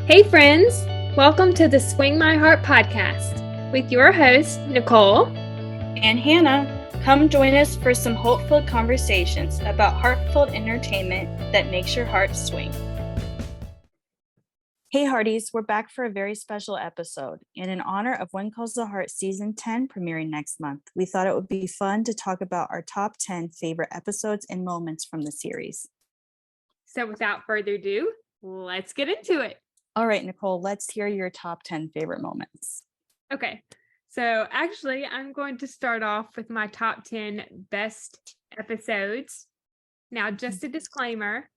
Hey, friends! Welcome to the Swing My Heart podcast with your host, Nicole and Hannah. Come join us for some hope-filled conversations about heartfelt entertainment that makes your heart swing. Hey, Hearties, we're back for a very special episode. And in honor of When Calls the Heart Season 10 premiering next month, we thought it would be fun to talk about our top 10 favorite episodes and moments from the series. So without further ado, let's get into it. All right, Nicole, let's hear your top 10 favorite moments. Okay, so actually, I'm going to start off with my top 10 best episodes. Now, just a disclaimer,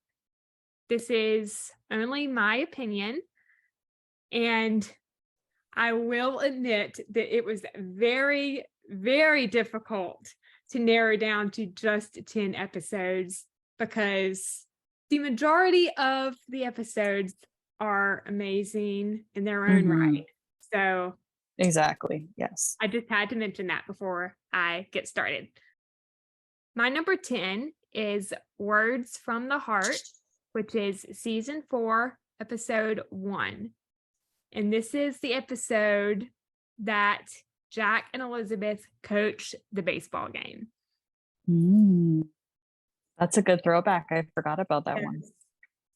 this is only my opinion, and I will admit that it was very, very difficult to narrow down to just 10 episodes because the majority of the episodes are amazing in their own right. So exactly, yes. I just had to mention that before I get started. My number 10 is Words from the Heart, which is season 4, episode 1. And this is the episode that Jack and Elizabeth coach the baseball game. That's a good throwback. I forgot about that one.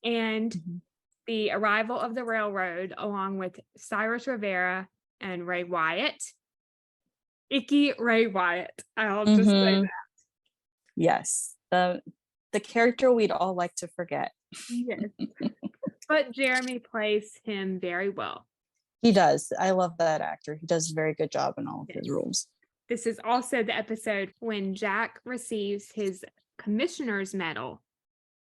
And the arrival of the railroad, along with Cyrus Rivera and Ray Wyatt. Icky Ray Wyatt. I'll just say that. Yes. The character we'd all like to forget. Yes. But Jeremy plays him very well. He does. I love that actor. He does a very good job in all of his roles. This is also the episode when Jack receives his commissioner's medal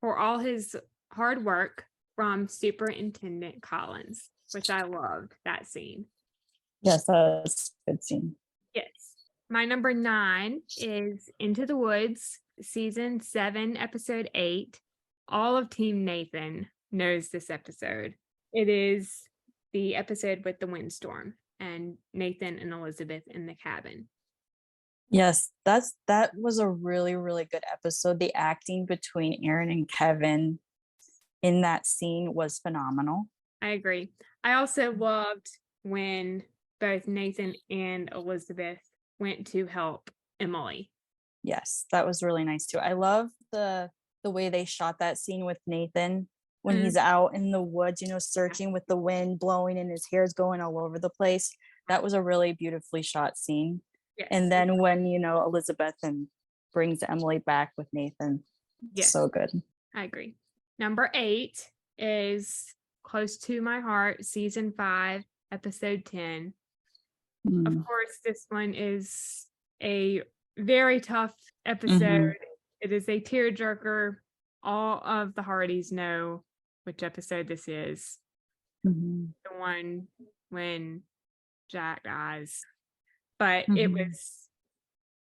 for all his hard work from Superintendent Collins, which I loved that scene. Yes, that's a good scene. Yes. My number 9 is Into the Woods, season 7, episode 8. All of Team Nathan knows this episode. It is the episode with the windstorm and Nathan and Elizabeth in the cabin. Yes, that was a really, really good episode. The acting between Aaron and Kevin in that scene was phenomenal. I agree. I also loved when both Nathan and Elizabeth went to help Emily. Yes, that was really nice too. I love the way they shot that scene with Nathan when he's out in the woods, searching with the wind blowing and his hair's going all over the place. That was a really beautifully shot scene. Yes. And then when, Elizabeth brings Emily back with Nathan. Yes. So good. I agree. Number 8 is Close to My Heart, season 5, episode 10. Of course, this one is a very tough episode. It is a tearjerker. All of the Hardys know which episode this is. The one when Jack dies. But it was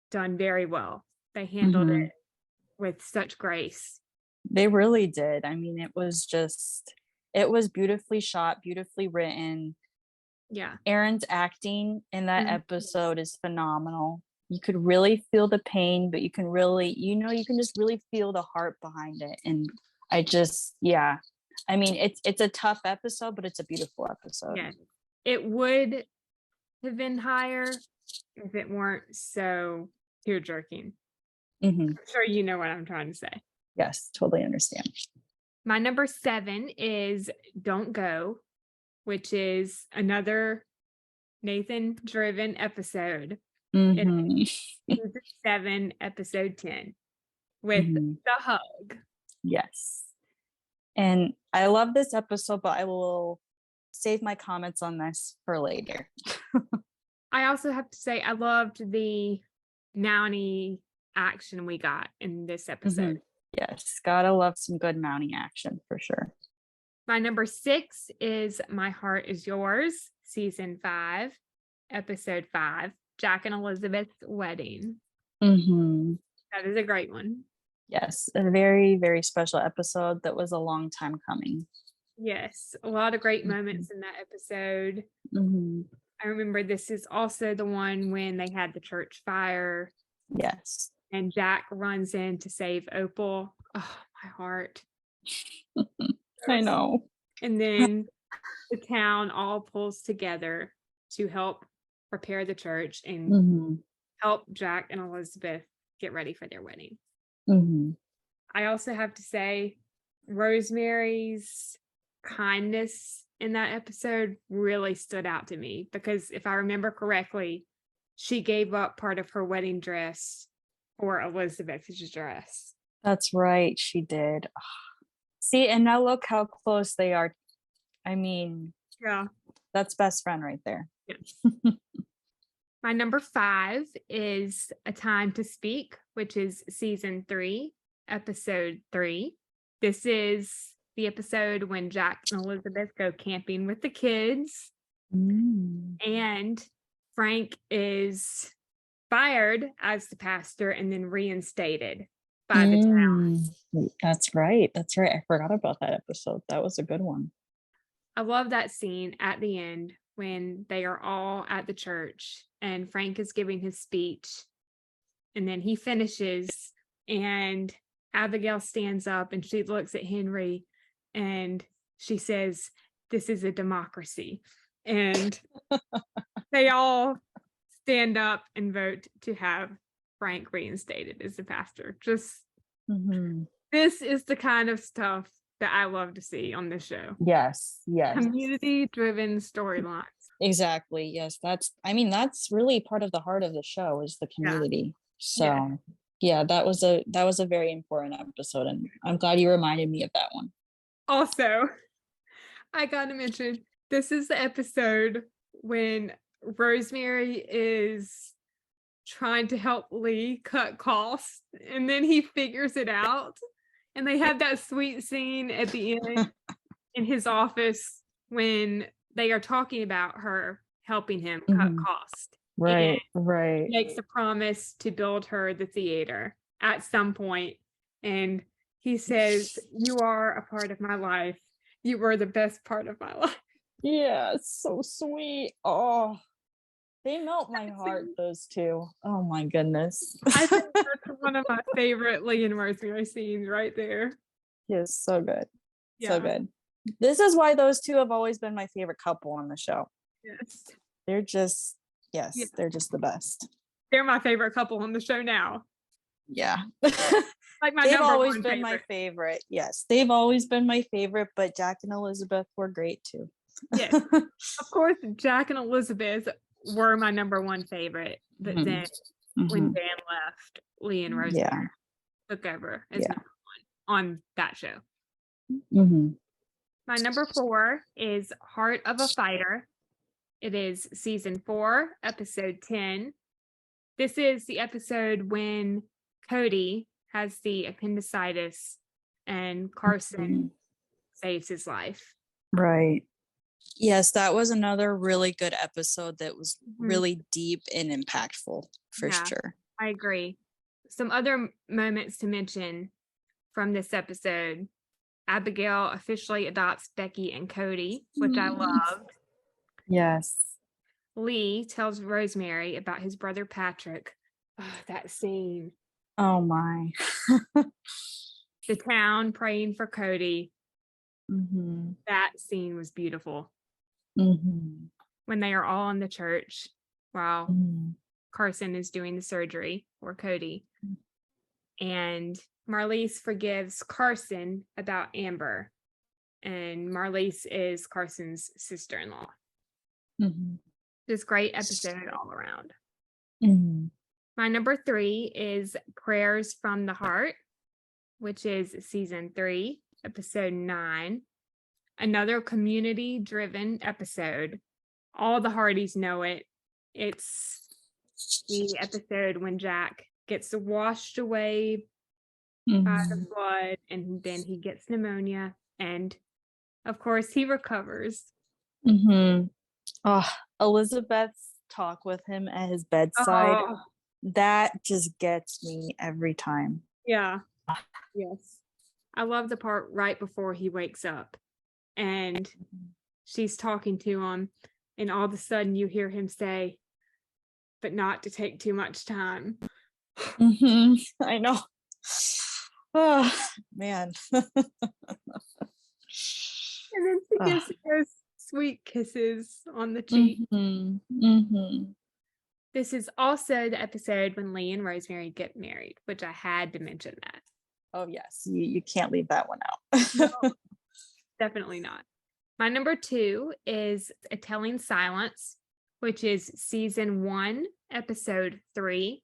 done very well. They handled it with such grace. They really did. I mean, it was beautifully shot, beautifully written. Yeah. Aaron's acting in that episode is phenomenal. You could really feel the pain, but you can really, you can just really feel the heart behind it. And I mean, it's a tough episode, but it's a beautiful episode. Yeah. It would have been higher if it weren't so tear-jerking. I'm sure you know what I'm trying to say. Yes, totally understand. My number 7 is Don't Go, which is another Nathan-driven episode. Season 7, episode 10, with the hug. Yes. And I love this episode, but I will save my comments on this for later. I also have to say I loved the Mountie action we got in this episode. Yes, gotta love some good Mountie action for sure. My number 6 is My Heart Is Yours, season 5, episode 5, Jack and Elizabeth's wedding. That is a great one. Yes, a very, very special episode that was a long time coming. Yes, a lot of great moments in that episode. I remember this is also the one when they had the church fire. Yes. And Jack runs in to save Opal. Oh, my heart. I know. And then the town all pulls together to help prepare the church and Mhm. help Jack and Elizabeth get ready for their wedding. Mhm. I also have to say, Rosemary's kindness in that episode really stood out to me because if I remember correctly, she gave up part of her wedding dress for Elizabeth's dress. That's right, she did. See, and now look how close they are. I mean, Yeah. that's best friend right there. Yes. My number 5 is A Time to Speak, which is season 3, episode 3. This is the episode when Jack and Elizabeth go camping with the kids, Mm. and Frank is fired as the pastor and then reinstated by the town. That's right. That's right. I forgot about that episode. That was a good one. I love that scene at the end when they are all at the church and Frank is giving his speech, and then he finishes and Abigail stands up and she looks at Henry and she says, "This is a democracy." And they all stand up and vote to have Frank reinstated as the pastor. Just Mhm. this is the kind of stuff that I love to see on this show. Yes, yes. Community driven storylines. Exactly. Yes, that's really part of the heart of the show is the Yeah. community. Yeah. So, yeah, that was a very important episode, and I'm glad you reminded me of that one. Also, I gotta mention, this is the episode when Rosemary is trying to help Lee cut costs, and then he figures it out. And they have that sweet scene at the end in his office when they are talking about her helping him cut Mhm. costs. And Right. makes a promise to build her the theater at some point. And he says, "You are a part of my life. You were the best part of my life." Yeah, it's so sweet. Oh, they melt my heart, Scene. those two. Oh my goodness. I think that's one of my favorite Lee and Rosemary scenes right there. Yes, so good. So Yeah. good. This is why those two have always been my favorite couple on the show. Yes. They're just, Yeah. yes, they're just the best. They're my favorite couple on the show now. Yeah. Like my They've number always one been my favorite. favorite. Yes, they've always been my favorite, but Jack and Elizabeth were great too. Yes. Of course, Jack and Elizabeth were my number one favorite, but Mhm. then when Mhm. Dan left, Lee and Rosemary Yeah. took over as Yeah. number one on that show. Mhm. My number 4 is Heart of a Fighter. It is season 4, episode 10. This is the episode when Cody has the appendicitis and Carson Mhm. saves his life. Right. Yes, that was another really good episode that was Mhm. really deep and impactful for Yeah. sure. I agree. Some other moments to mention from this episode: Abigail officially adopts Becky and Cody, which I loved. Yes. Lee tells Rosemary about his brother Patrick. Oh, that scene. Oh my. The town praying for Cody. Mhm. That scene was beautiful. Mhm. When they are all in the church while Mhm. Carson is doing the surgery for Cody. And Marlise forgives Carson about Amber. And Marlise is Carson's sister-in-law. Mhm. Just great episode all around. Mhm. My number 3 is Prayers from the Heart, which is season 3, episode 9. Another community-driven episode. All the Hardys know it. It's the episode when Jack gets washed away by the Mhm. flood and then he gets pneumonia and of course he recovers. Mhm. Oh, Elizabeth's talk with him at his bedside, Oh, that just gets me every time. yeah. Yes. I love the part right before he wakes up and she's talking to him and all of a sudden you hear him say, "But not to take too much time." Mhm. I know. Oh, man. And then she Ugh. gives those sweet kisses on the cheek. Mhm. Mhm. This is also the episode when Lee and Rosemary get married, which I had to mention that. Oh yes, you can't leave that one No, out. definitely not. My number 2 is A Telling Silence, which is season 1, episode 3.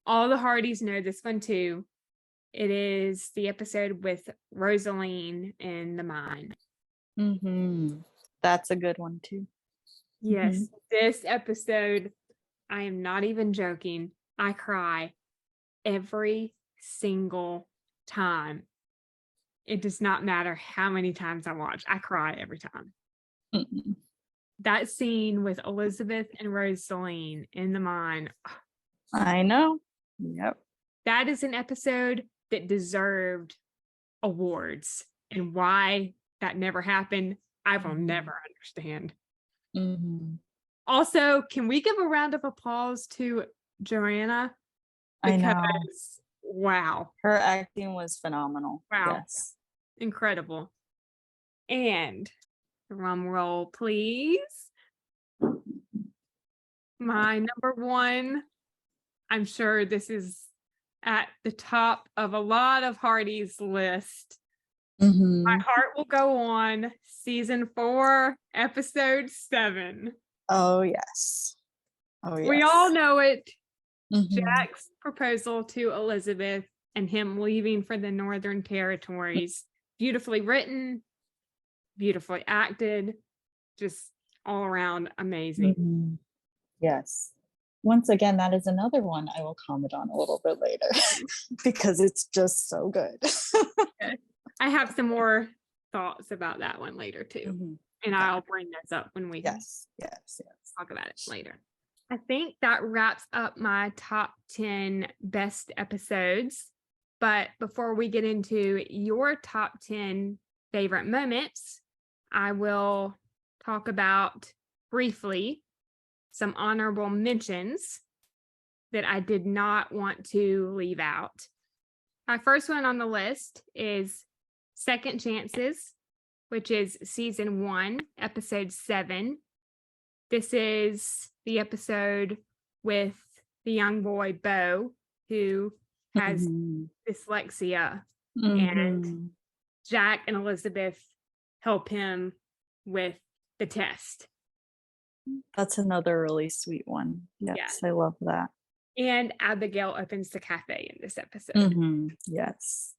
All the Hardys know this one too. It is the episode with Rosaline in the mine. Mhm. That's a good one too. Yes, Mhm. this episode, I am not even joking. I cry every single time. It does not matter how many times I watch. I cry every time. Mhm. That scene with Elizabeth and Rosaline in the mine, I know. Yep. that is an episode that deserved awards. And why that never happened, I will Mhm. never understand. Mhm. Also, can we give a round of applause to Joanna? I know. Because wow, Her acting was phenomenal. wow, Yes. incredible. And drum roll, please. My number 1, I'm sure this is at the top of a lot of Hardy's list. My Mhm. Heart Will Go On, season 4, episode 7. Oh yes. Oh We all yes. know it. Mhm. Jack's proposal to Elizabeth and him leaving for the Northern Territories. Beautifully written, beautifully acted, just all around amazing. Mhm. Yes. Once again, that is another one I will comment on a little bit later because it's just so good. Okay. I have some more thoughts about that one later too. Mhm. And Okay. I'll bring those up when we Yes. Yes. Yes. talk about it later. I think that wraps up my top 10 best episodes. But before we get into your top 10 favorite moments, I will talk about briefly some honorable mentions that I did not want to leave out. My first one on the list is Second Chances, which is season 1, episode 7. This is the episode with the young boy, Bo, who has Mhm. dyslexia, and Mhm. Jack and Elizabeth help him with the test. That's another really sweet one. Yeah. Yes, I love that. And Abigail opens the cafe in this episode. Yes.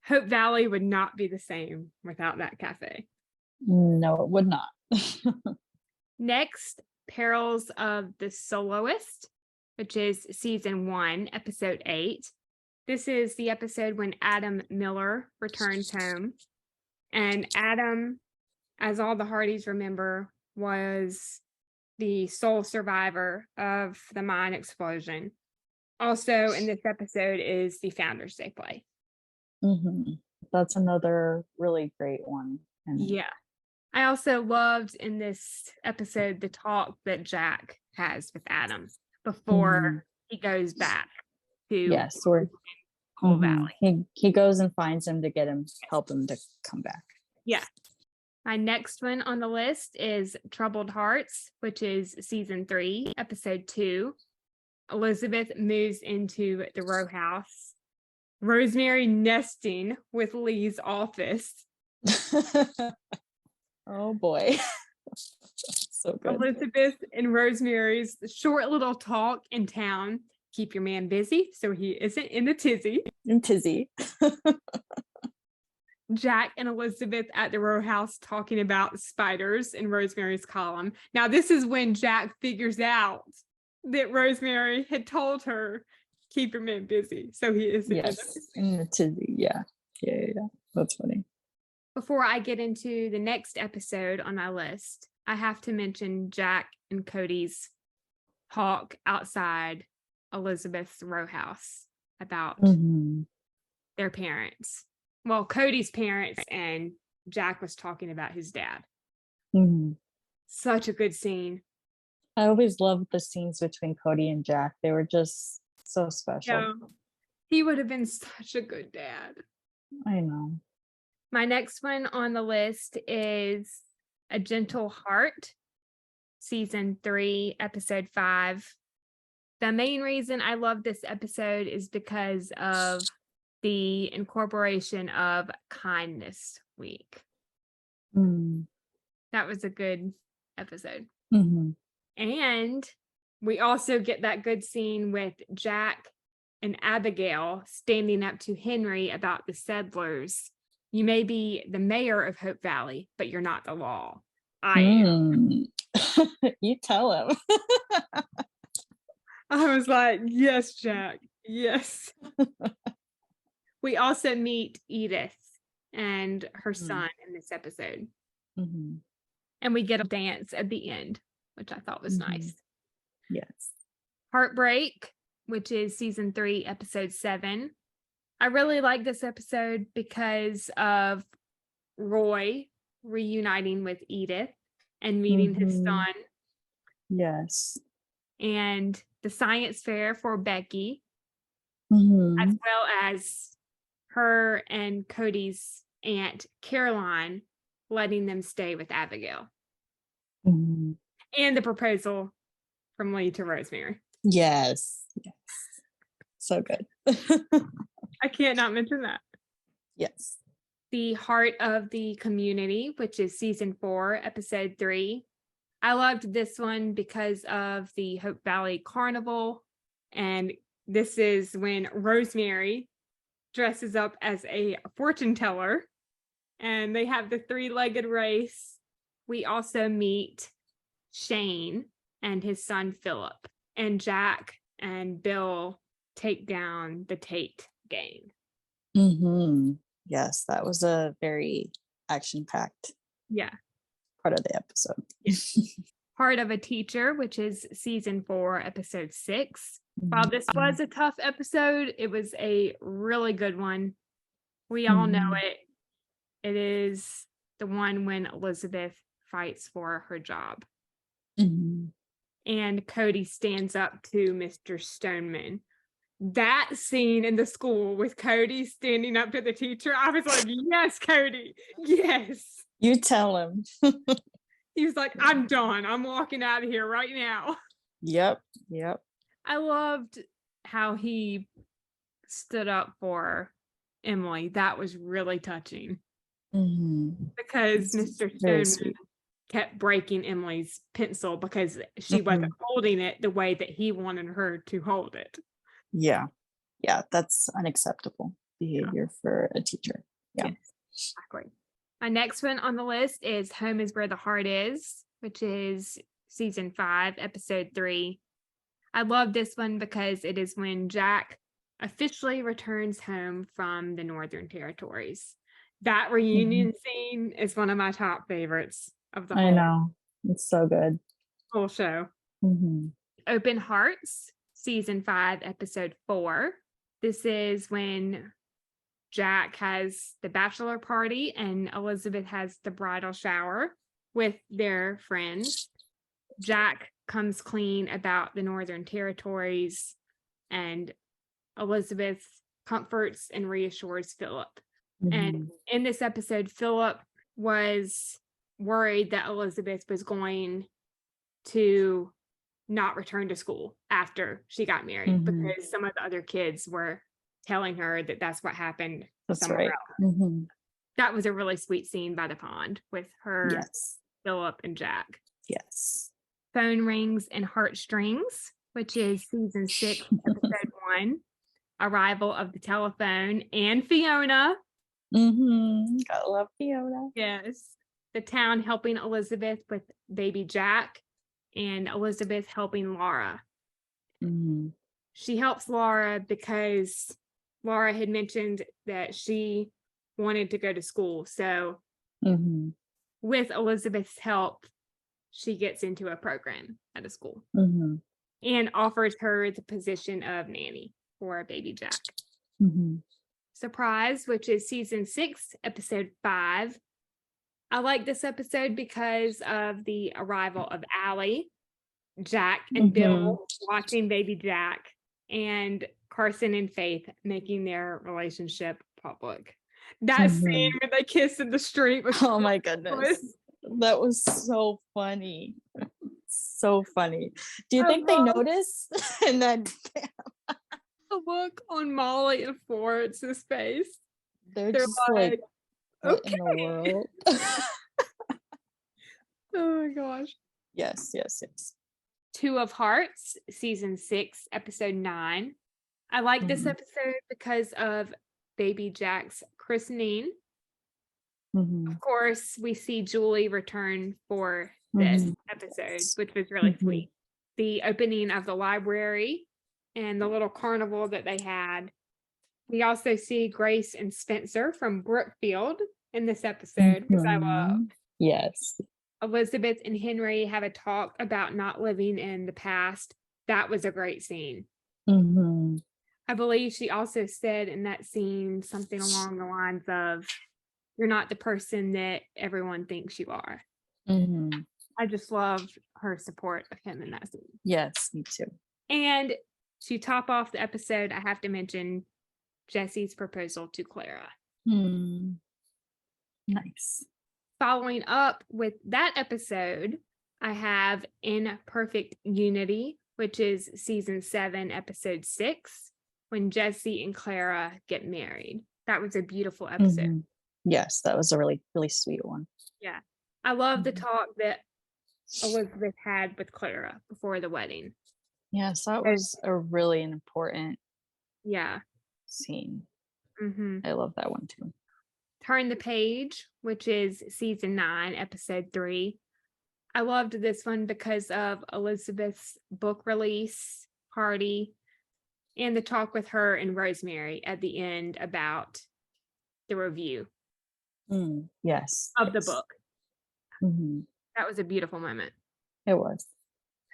Hope Valley would not be the same without that cafe. No, it would not. Next, Perils of the Soloist, which is season 1, episode 8. This is the episode when Adam Miller returns home. And Adam, as all the Hardys remember, was the sole survivor of the mine explosion. Also, in this episode is the Founders Day play. Mhm. That's another really great one. And Yeah. I also loved in this episode the talk that Jack has with Adam before Mhm. he goes back to Yes, where Coal Valley. he goes and finds him to help him to come back. Yeah. My next one on the list is Troubled Hearts, which is season 3, episode 2. Elizabeth moves into the row house. Rosemary nesting with Lee's office. Oh boy. So good. Elizabeth and Rosemary's short little talk in town. Keep your man busy so he isn't in a tizzy. And Tizzy. Jack and Elizabeth at the row house talking about spiders in Rosemary's column. Now, this is when Jack figures out that Rosemary had told her, keep your man busy so he isn't in a Yes. tizzy. In the Tizzy. Yeah. Yeah. That's funny. Before I get into the next episode on my list, I have to mention Jack and Cody's talk outside Elizabeth's row house about their parents. Well, Cody's parents, and Jack was talking about his dad. Mhm. Such a good scene. I always loved the scenes between Cody and Jack. They were just so special. Yeah, he would have been such a good dad. I know. My next one on the list is A Gentle Heart, season 3, episode 5. The main reason I love this episode is because of the incorporation of Kindness Week. Mm. That was a good episode. Mm-hmm. And we also get that good scene with Jack and Abigail standing up to Henry about the settlers. You may be the mayor of Hope Valley, but you're not the law. I am. You tell him. I was like, yes, Jack. Yes. We also meet Edith and her son in this episode. Mm-hmm. And we get a dance at the end, which I thought was nice. Yes. Heartbreak, which is season 3, episode 7. I really like this episode because of Roy reuniting with Edith and meeting his son. Yes. And the science fair for Becky, as well as her and Cody's aunt Caroline letting them stay with Abigail. And the proposal from Lee to Rosemary. Yes. So good. I can't not mention that. Yes. The Heart of the Community, which is season 4, episode 3. I loved this one because of the Hope Valley Carnival. And this is when Rosemary dresses up as a fortune teller and they have the 3-legged race. We also meet Shane and his son Philip, and Jack and Bill take down the Tate gang. Yes, that was a very action-packed part of the episode. Heart of a Teacher, which is season 4, episode 6. While this was a tough episode, it was a really good one. We all know it. It is the one when Elizabeth fights for her job. And Cody stands up to Mr. Stoneman. That scene in the school with Cody standing up to the teacher, I was like, yes, Cody, yes. You tell him. He was like, I'm done. I'm walking out of here right now. Yep. I loved how he stood up for Emily. That was really touching. Because Mr. Stoneman kept breaking Emily's pencil because she wasn't holding it the way that he wanted her to hold it. Yeah, that's unacceptable behavior for a teacher. Yeah. Yes, exactly. My next one on the list is Home is Where the Heart Is, which is season 5, episode 3. I love this one because it is when Jack officially returns home from the Northern Territories. That reunion scene is one of my top favorites of the whole. I know. It's so good. Whole show. Open Hearts, season 5, episode 4. This is when Jack has the bachelor party and Elizabeth has the bridal shower with their friends. Jack comes clean about the Northern Territories, and Elizabeth comforts and reassures Philip. And in this episode, Philip was worried that Elizabeth was going to not return to school after she got married because some of the other kids were telling her that that's what happened somewhere else. That was a really sweet scene by the pond with her, Philip, and Jack. Yes. Phone Rings and Heartstrings, which is season 6, episode 1. Arrival of the Telephone and Fiona. Gotta love Fiona. Yes. The town helping Elizabeth with baby Jack, and Elizabeth helping Laura. She helps Laura because Laura had mentioned that she wanted to go to school. So with Elizabeth's help, she gets into a program at a school and offers her the position of nanny for baby Jack. Surprise, which is season 6, episode 5. I like this episode because of the arrival of Allie, Jack and Bill watching baby Jack, and Carson and Faith making their relationship public. That scene where they kiss in the street was oh my goodness. That was so funny. So funny. Do you I think they love noticed? And then the look on Molly and Florence's face. they're They're just like, like, what in the okay. world? Oh my gosh. Yes, yes, yes. Two of Hearts, season 6, episode 9. I like this Mhm, episode because of baby Jack's christening. mhm, Of course, we see Julie return for this mhm, episode, which was really mhm, sweet. The opening of the library and the little carnival that they had. We also see Grace and Spencer from Brookfield in this episode, which I love. mhm. Yes. Elizabeth and Henry have a talk about not living in the past. That was a great scene. Mhm, I believe she also said in that scene something along the lines of, "You're not the person that everyone thinks you are." mhm. I just love her support of him in that scene. Yes, me too. And to top off the episode, I have to mention Jesse's proposal to Clara. Hmm. Nice. Following up with that episode, I have In Perfect Unity, which is season 7, episode 6, when Jesse and Clara get married. That was a beautiful episode. Mhm. Yes, that was a really, really sweet one. Yeah. I love the Mhm. talk that Elizabeth had with Clara before the wedding. Yes, that 'Cause- was a really important Yeah. scene. hmm I love that one too. Turn the Page, which is season 9, episode 3. I loved this one because of Elizabeth's book release party and the talk with her and Rosemary at the end about the review Yes, of the yes. book. Mhm. That was a beautiful moment. It was.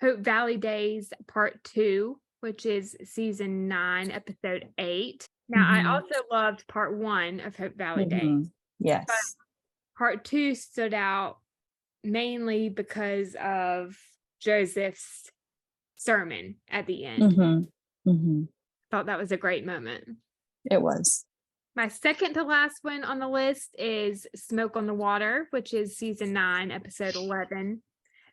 Hope Valley Days Part 2, which is season 9, episode 8. Now, I Mhm, also loved Part 1 of Hope Valley Days, mhm. but Yes. Part 2 stood out mainly because of Joseph's sermon at the end. Mhm, mhm. Thought that was a great moment. It was. My second to last one on the list is Smoke on the Water, which is season 9, episode 11.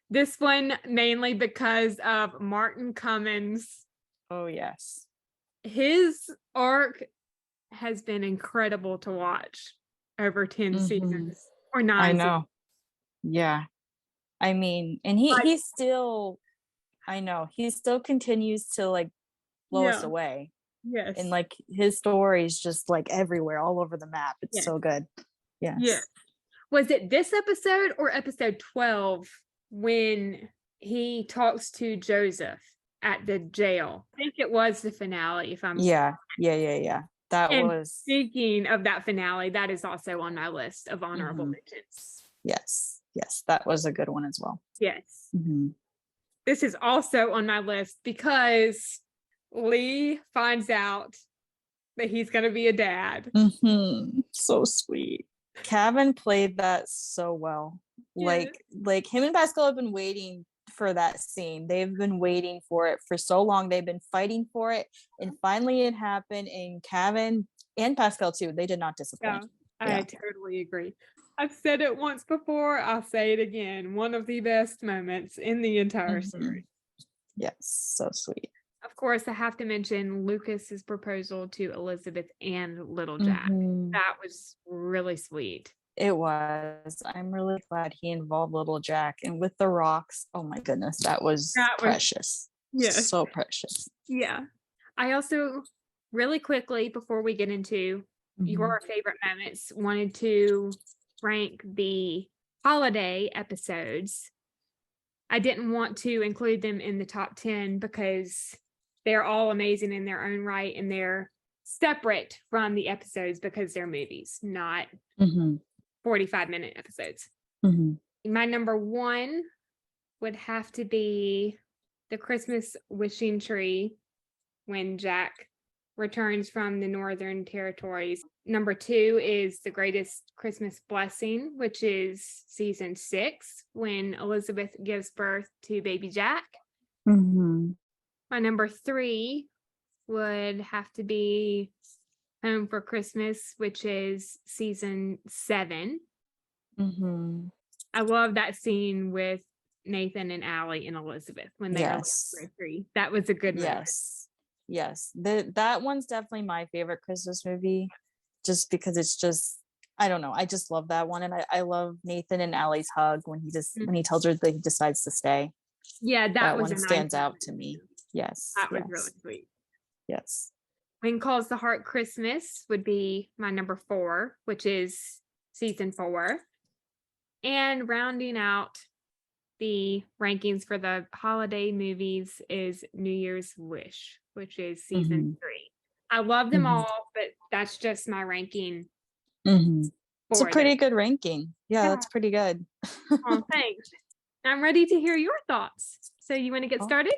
This one mainly because of Martin Cummins. Oh, yes. His arc has been incredible to watch over 10 Mhm. seasons or I 9 seasons. know. Yeah. I mean, and he Like, he still I know, he still continues to, like, blow us yeah, away, and, yes, like, his story is just, like, everywhere, all over the map. It's yes, so good. yes. Yes. Was it this episode or episode 12 when he talks to Joseph at the jail? I think it was the finale, if I'm. Yeah. Yeah, yeah, yeah. That And was speaking of that finale, that is also on my list of honorable Mhm. mentions. Yes. Yes, that was a good one as well. Yes. Mhm. This is also on my list because Lee finds out that he's going to be a dad. Mhm. So sweet. Kevin played that so well. Yeah. Like him and Pascal have been waiting for that scene. They've been waiting for it for so long. They've been fighting for it, and finally it happened. And Kevin and Pascal too. They did not Yeah, disappoint. I Yeah. totally agree. I've said it once before, I'll say it again. One of the best moments in the entire Mhm. series. Yes. So sweet. Of course, I have to mention Lucas's proposal to Elizabeth and Little Jack. Mhm. That was really sweet. It was. I'm really glad he involved little Jack. And with the rocks, oh my goodness, that was That was, precious. yes. So precious. Yeah. I also, really quickly, before we get into Mhm. your favorite moments, wanted to rank the holiday episodes. I didn't want to include them in the top 10 because they're all amazing in their own right and they're separate from the episodes because they're movies, not Mhm. 45-minute episodes. Mhm. My number 1 would have to be the Christmas wishing tree when Jack returns from the Northern Territories. Number 2 is The Greatest Christmas Blessing, which is season 6, when Elizabeth gives birth to baby Jack. Mhm. My number 3 would have to be Home for Christmas, which is season 7. Mhm. I love that scene with Nathan and Allie and Elizabeth when they are like Yes. grocery. That was a good moment. Yes. That one's definitely my favorite Christmas movie, just because it's just, I don't know. I just love that one. And I love Nathan and Allie's hug when when he tells her that he decides to stay. Yeah, that That was one a nice stands out moment. to me. Yes. That was really sweet. Yes. When Calls the Heart Christmas would be my number 4, which is season 4. And rounding out the rankings for the holiday movies is New Year's Wish, which is season 3. I love them all, but that's just my ranking It's a for those. pretty good ranking. Yeah, Yeah. that's pretty good. Oh, thanks. I'm ready to hear your thoughts. So you want to get Oh, started?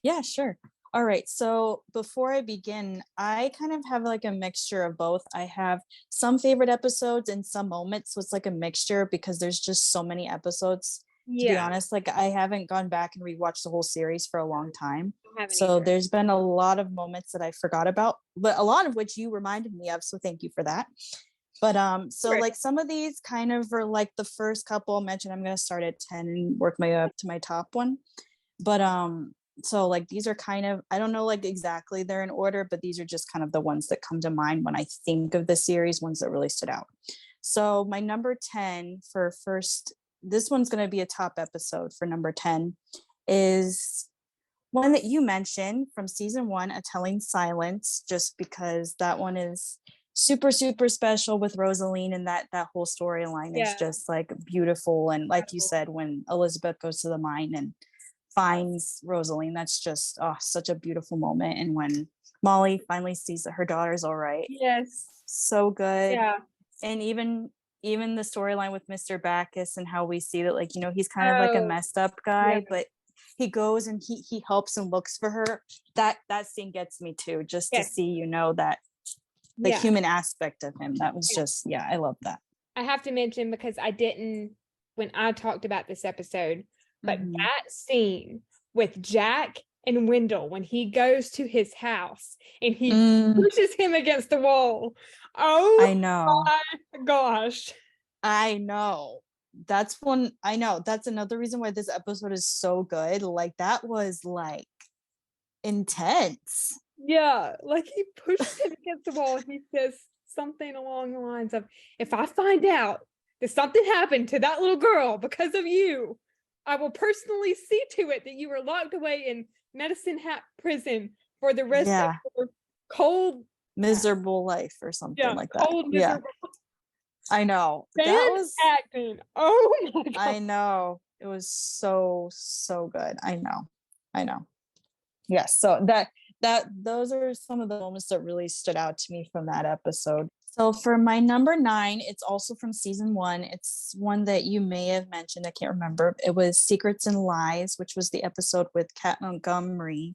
yeah, sure. All right. So before I begin, I kind of have like a mixture of both. I have some favorite episodes and some moments. So it's like a mixture because there's just so many episodes. To be Yeah, honest, like I haven't gone back and rewatched the whole series for a long time. I haven't So either. there's been a lot of moments that I forgot about, but a lot of which you reminded me of. So thank you for that. But so Sure. like some of these kind of are like the first couple I mentioned. I'm gonna start at 10 and work my way up to my top one. But so like these are kind of, I don't know like exactly they're in order, but these are just kind of the ones that come to mind when I think of the series, ones that really stood out. So my number 10 for first, this one's going to be a top episode for number 10, is one that you mentioned from season 1, A Telling Silence, just because that one is super super special with Rosaline, and that whole storyline is Yeah. just like beautiful. And like you said, when Elizabeth goes to the mine and finds Rosaline, that's just such a beautiful moment. And when Molly finally sees that her daughter's all right, Yes. so good. Yeah. And even the storyline with Mr. Backus and how we see that, like, he's kind of like a Oh, messed up yeah. guy, but he goes and he helps and looks for her. That scene gets me too, just to Yes. see, that the Yeah. human aspect of him. That was Yeah. just, yeah, I love that. I have to mention because I didn't when I talked about this episode, but that scene with Jack and Wendell when he goes to his house and he pushes him against the wall. Oh I know. my gosh. I know. I know. That's another reason why this episode is so good. Like that was like intense. Yeah, like he pushes him against the wall and he says something along the lines of, if I find out that something happened to that little girl because of you, I will personally see to it that you are locked away in Medicine Hat prison for the rest of your cold, miserable life or something like that. cold, Yeah, miserable I know. That bad was, acting. Oh my god. I know. It was so, so good. I know. I know. Yes. So those are some of the moments that really stood out to me from that episode. So for my number 9, it's also from season 1. It's one that you may have mentioned. I can't remember. It was Secrets and Lies, which was the episode with Kat Montgomery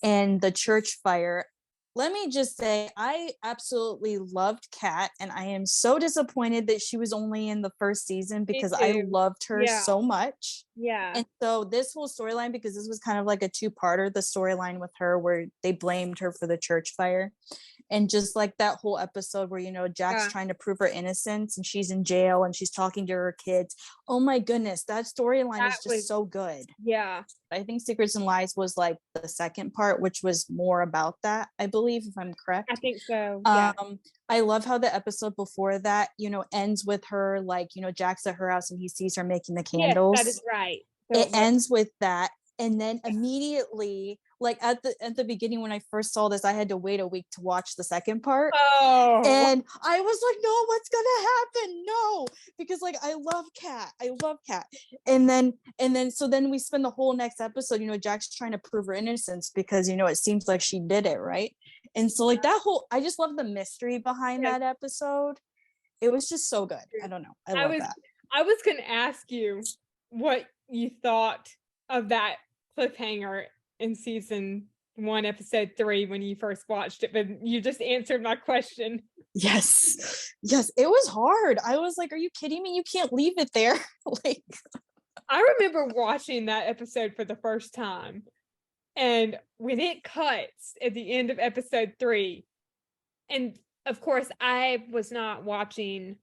and the church fire. Let me just say, I absolutely loved Kat, and I am so disappointed that she was only in the first season because I loved her so much. Yeah. And so this whole storyline, because this was kind of like a two-parter, the storyline with her where they blamed her for the church fire. And just like that whole episode where, Jack's trying to prove her innocence and she's in jail and she's talking to her kids. Oh my goodness, that storyline is just so good. Yeah. I think Secrets and Lies was like the second part, which was more about that, I believe, if I'm correct. I think so. Yeah. I love how the episode before that, ends with her, like, Jack's at her house and he sees her making the candles. Yes, that is right. It ends with that. And then immediately, like at the beginning when I first saw this, I had to wait a week to watch the second part. Oh. And I was like, no, what's gonna happen? No, because like I love Kat. And then so then we spend the whole next episode, Jack's trying to prove her innocence because it seems like she did it, right? And so like that whole, I just love the mystery behind that episode. It was just so good. I don't know. I love that. I was gonna ask you what you thought of that cliffhanger in season 1, episode 3 when you first watched it, but you just answered my question. Yes, it was hard. I was like, are you kidding me? You can't leave it there. Like, I remember watching that episode for the first time, and when it cuts at the end of episode 3, and of course I was not watching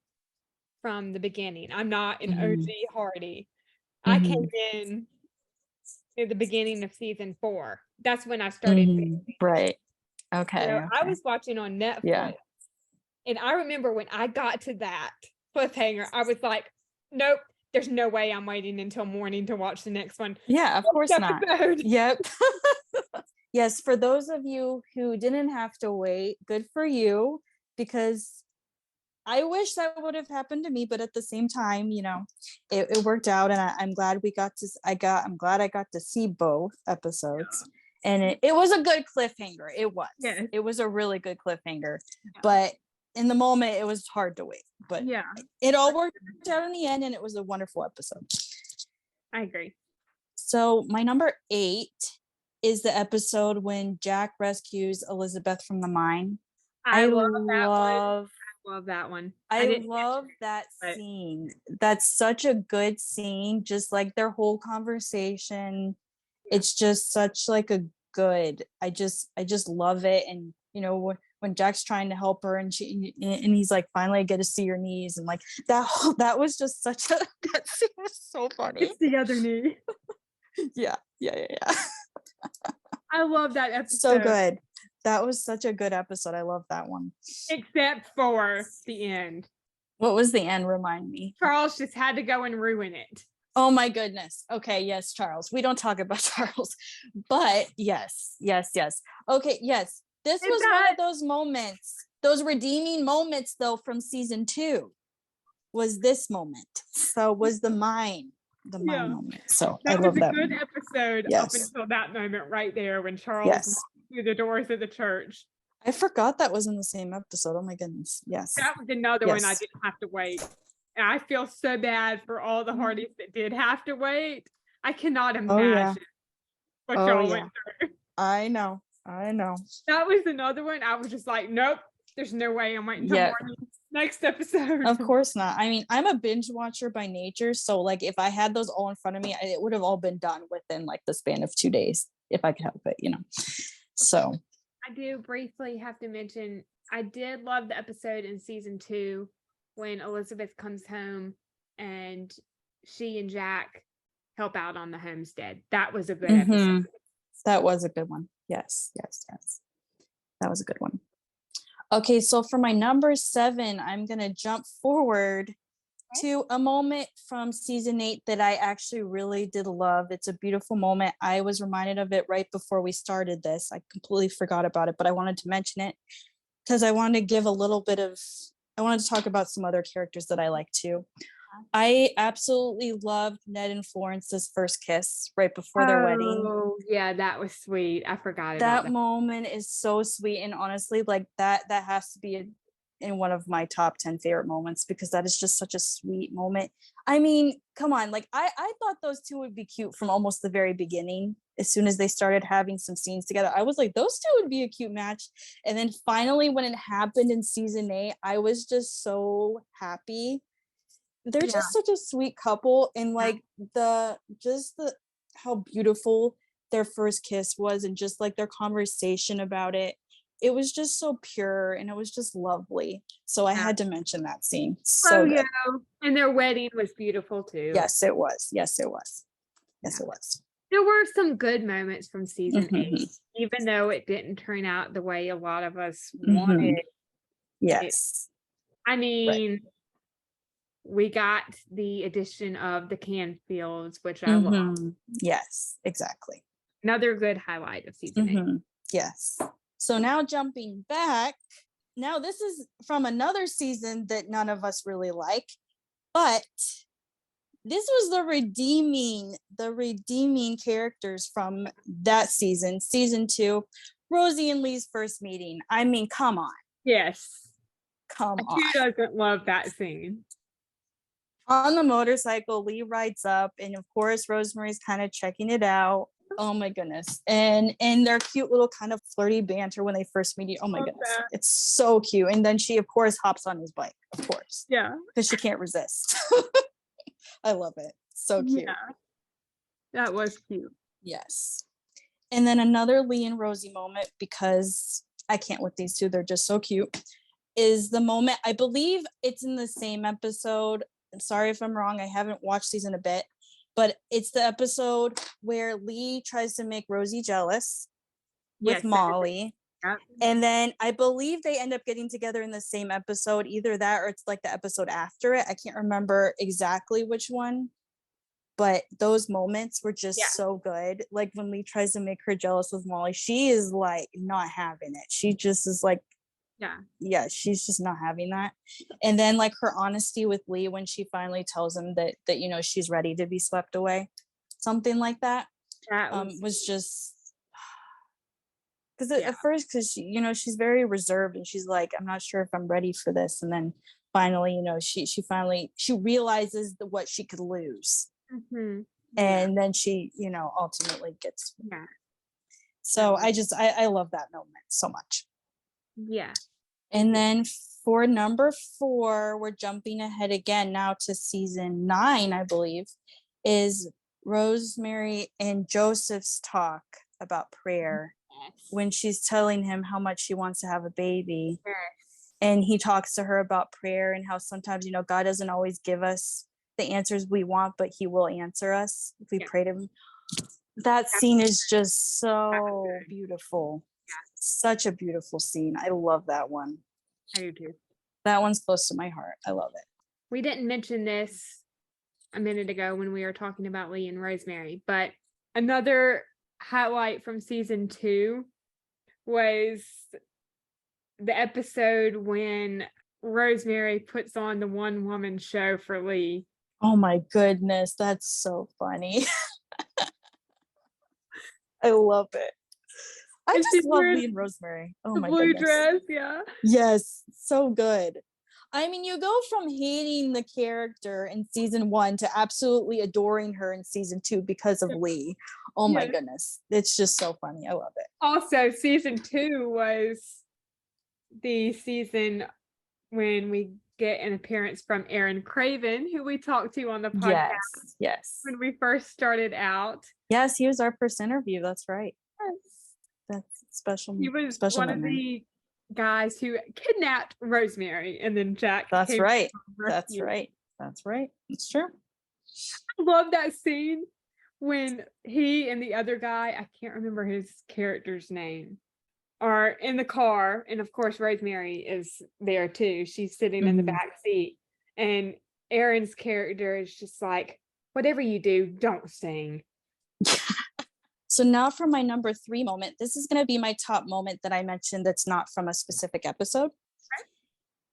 from the beginning. I'm not an Mhm. OG Hardy. I came Mhm. in at the beginning of season 4. That's when I started Mhm. binging. Right. So Okay. I Okay. was watching on Yeah. Netflix, and I remember when I got to that cliffhanger, I was like, "Nope, there's no way I'm waiting until morning to watch the next one." Yeah. Of course Next not. episode. Yep. Yes. For those of you who didn't have to wait, good for you, because I wish that would have happened to me, but at the same time, it worked out, and I'm glad we got to. I'm glad I got to see both episodes, and it was a good cliffhanger. It was. Yes. It was a really good cliffhanger, Yeah. but in the moment, it was hard to wait. But Yeah, it all worked out in the end, and it was a wonderful episode. I agree. So my number 8 is the episode when Jack rescues Elizabeth from the mine. I I love that one. love Love that one. I I didn't love that but scene. That's such a good scene. Just like their whole conversation. It's just such like a good. I just love it. And when Jack's trying to help her and he's like, finally I get to see your knees, and like that was just such a that scene was so funny. it's the other knee. Yeah. Yeah. I love that So episode, good. That was such a good episode. I love that one. except for the end. What was the end? Remind me. Charles just had to go and ruin it. Oh my goodness. Okay, yes, Charles. We don't talk about Charles. But yes. Okay, yes. This And was one that of those moments, those redeeming moments though from season 2. Was this moment. So was the mine yeah, moment. So I that was love a that good moment. episode up Yes. until that moment right there when Charles Yes. walked through the doors of the church. I forgot that was in the same episode. Oh my goodness. Yes. That was another one I Yes. didn't have to wait. And I feel so bad for all the Mm. Hardys that did have to wait. I cannot Oh yeah. imagine what Oh y'all yeah. went through. I know. That was another one. I was just like, nope, there's no way I'm waiting until Yeah. morning. Next episode. Of course not. I mean, I'm a binge watcher by nature, so like if I had those all in front of me, it would have all been done within like the span of 2 days if I could help it. So, I do briefly have to mention I did love the episode in season 2 when Elizabeth comes home and she and Jack help out on the homestead. That was a good episode. that was a good one. Yes. That was a good one. Okay, so for my number 7, I'm going to jump forward to a moment from season 8 that I actually really did love. It's a beautiful moment. I was reminded of it right before we started this. I completely forgot about it, but I wanted to mention it because I wanted to give a little bit of, I wanted to talk about some other characters that I like too. I absolutely loved Ned and Florence's first kiss right before their wedding. Oh, yeah, that was sweet. I forgot about That that. moment is so sweet, and honestly, like that has to be in one of my top 10 favorite moments because that is just such a sweet moment. I mean, come on, like I thought those two would be cute from almost the very beginning. As soon as they started having some scenes together, I was like, those two would be a cute match. And then finally, when it happened in season 8, I was just so happy. They're Yeah. just such a sweet couple, and like the how beautiful their first kiss was, and just like their conversation about it. It was just so pure and it was just lovely. So I had to mention that scene. So good. yeah. And their wedding was beautiful too. Yes, it was. Yes, it was. There were some good moments from season Mhm. 8, even though it didn't turn out the way a lot of us Mhm. wanted. Yes. I mean, we got the addition of the Canfields, which I love. Yes, exactly. Another good highlight of season 8. Yes. So now jumping back, now this is from another season that none of us really like, but this was the redeeming characters from that season 2, Rosie and Lee's first meeting. I mean, come on. Yes. Come Who on. doesn't love that scene? On the motorcycle, Lee rides up, and of course, Rosemary's kind of checking it out. Oh my goodness. And their cute little kind of flirty banter when they first meet. Oh my goodness. That. It's so cute. And then she, of course, hops on his bike, of course. Yeah. Because she can't resist. I love it. So cute. Yeah. That was cute. Yes. And then another Lee and Rosie moment, because I can't with these two. They're just so cute. is the moment, I believe it's in the same episode. I'm sorry if I'm wrong. I haven't watched these in a bit, but it's the episode where Lee tries to make Rosie jealous with Yes, that is it. Molly. Yep. And then I believe they end up getting together in the same episode, either that or it's like the episode after it. I can't remember exactly which one, but those moments were Yeah. just so good. Like when Lee tries to make her jealous with Molly, she is like not having it. She just is like, Yeah. she's just not having that. And then like her honesty with Lee when she finally tells him that she's ready to be swept away, something like that, That was just because Yeah. at first, because she's very reserved and she's like, I'm not sure if I'm ready for this. And then finally, she realizes what she could lose. Mhm. And then she, ultimately gets. Yeah. So Mhm. I love that moment so much. Yeah. And then for number 4, we're jumping ahead again now to season 9, I believe, is Rosemary and Joseph's talk about prayer Yes. when she's telling him how much she wants to have a baby. Yes. And he talks to her about prayer and how sometimes, God doesn't always give us the answers we want, but he will answer us if we Yeah. pray to him. That scene is just so beautiful. Yeah. Such a beautiful scene. I love that one. I do too. That one's close to my heart. I love it. We didn't mention this a minute ago when we were talking about Lee and Rosemary, but another highlight from season 2 was the episode when Rosemary puts on the one woman show for Lee. Oh my goodness, that's so funny. I love it. I And just she's love wearing Lee and Rosemary. Oh the my blue goodness. dress, yeah. Yes, so good. I mean, you go from hating the character in season 1 to absolutely adoring her in season 2 because of Lee. Oh my Yes. goodness. It's just so funny. I love it. Also, season 2 was the season when we get an appearance from Aaron Craven, who we talked to on the podcast Yes. when we first started out. Yes, he was our first interview. That's right. Yes. That's special. He was Special one of memory. the guys who kidnapped Rosemary, and then Jack That's came right. to That's rescue. right. That's right. It's true. I love that scene when he and the other guy, I can't remember his character's name, are in the car, and of course Rosemary is there too. She's sitting in the back seat, and Aaron's character is just like, whatever you do, don't sing. So now for my number 3 moment. This is going to be my top moment that I mentioned that's not from a specific episode.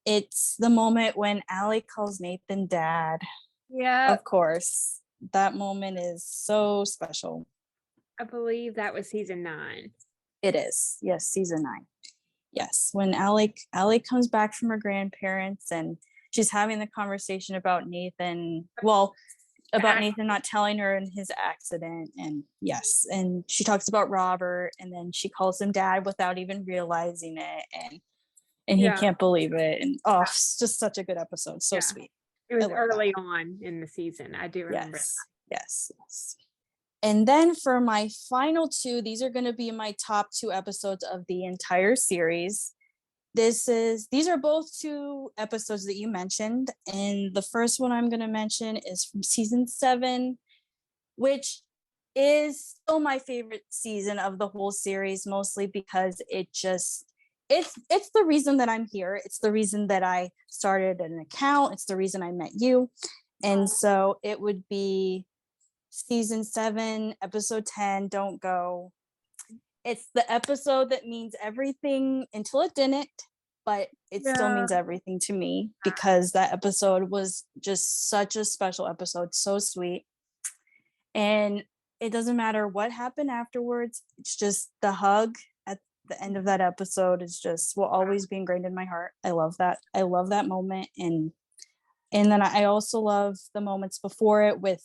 It's the moment when Allie calls Nathan dad. Yeah, Of course. That moment is so special. I believe that was season 9. It is. Yes, season 9. Yes, when Allie comes back from her grandparents and she's having the conversation about Nathan. Well, about Nathan not telling her in his accident, and yes, and she talks about Robert, and then she calls him dad without even realizing it, and he can't believe it, and it's just such a good episode. So sweet. It was early on in the season. I do remember that. Yes. And then for my final 2, these are going to be my top 2 episodes of the entire series. These are both 2 episodes that you mentioned, and the first one I'm going to mention is from season 7, which is still my favorite season of the whole series, mostly because it's the reason that I'm here. It's the reason that I started an account. It's the reason I met you. And so it would be season 7, episode 10, Don't Go. It's the episode that means everything until it didn't, but it still means everything to me because that episode was just such a special episode, so sweet. And it doesn't matter what happened afterwards. It's just the hug at the end of that episode is just will always be ingrained in my heart. I love that. I love that moment. And then I also love the moments before it with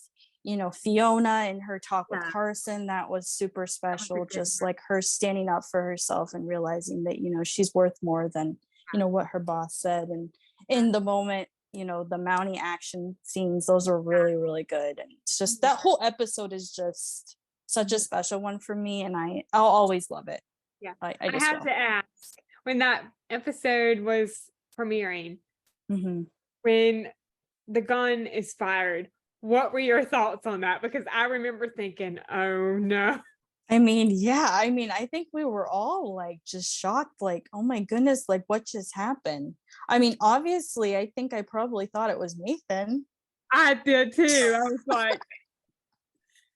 Fiona and her talk with Carson. That was super special. Just like her standing up for herself and realizing that she's worth more than what her boss said. And in the moment, the mounting action scenes, those are really, really good. And it's just that whole episode is just such a special one for me, and I'll always love it. Yeah. I have to ask, when that episode was premiering, Mhm. when the gun is fired, what were your thoughts on that? Because I remember thinking, "Oh, no." I mean, yeah, I mean, I think we were all like just shocked, like, oh my goodness, like what just happened? I mean, obviously, I think I probably thought it was Nathan. I did too. I was like,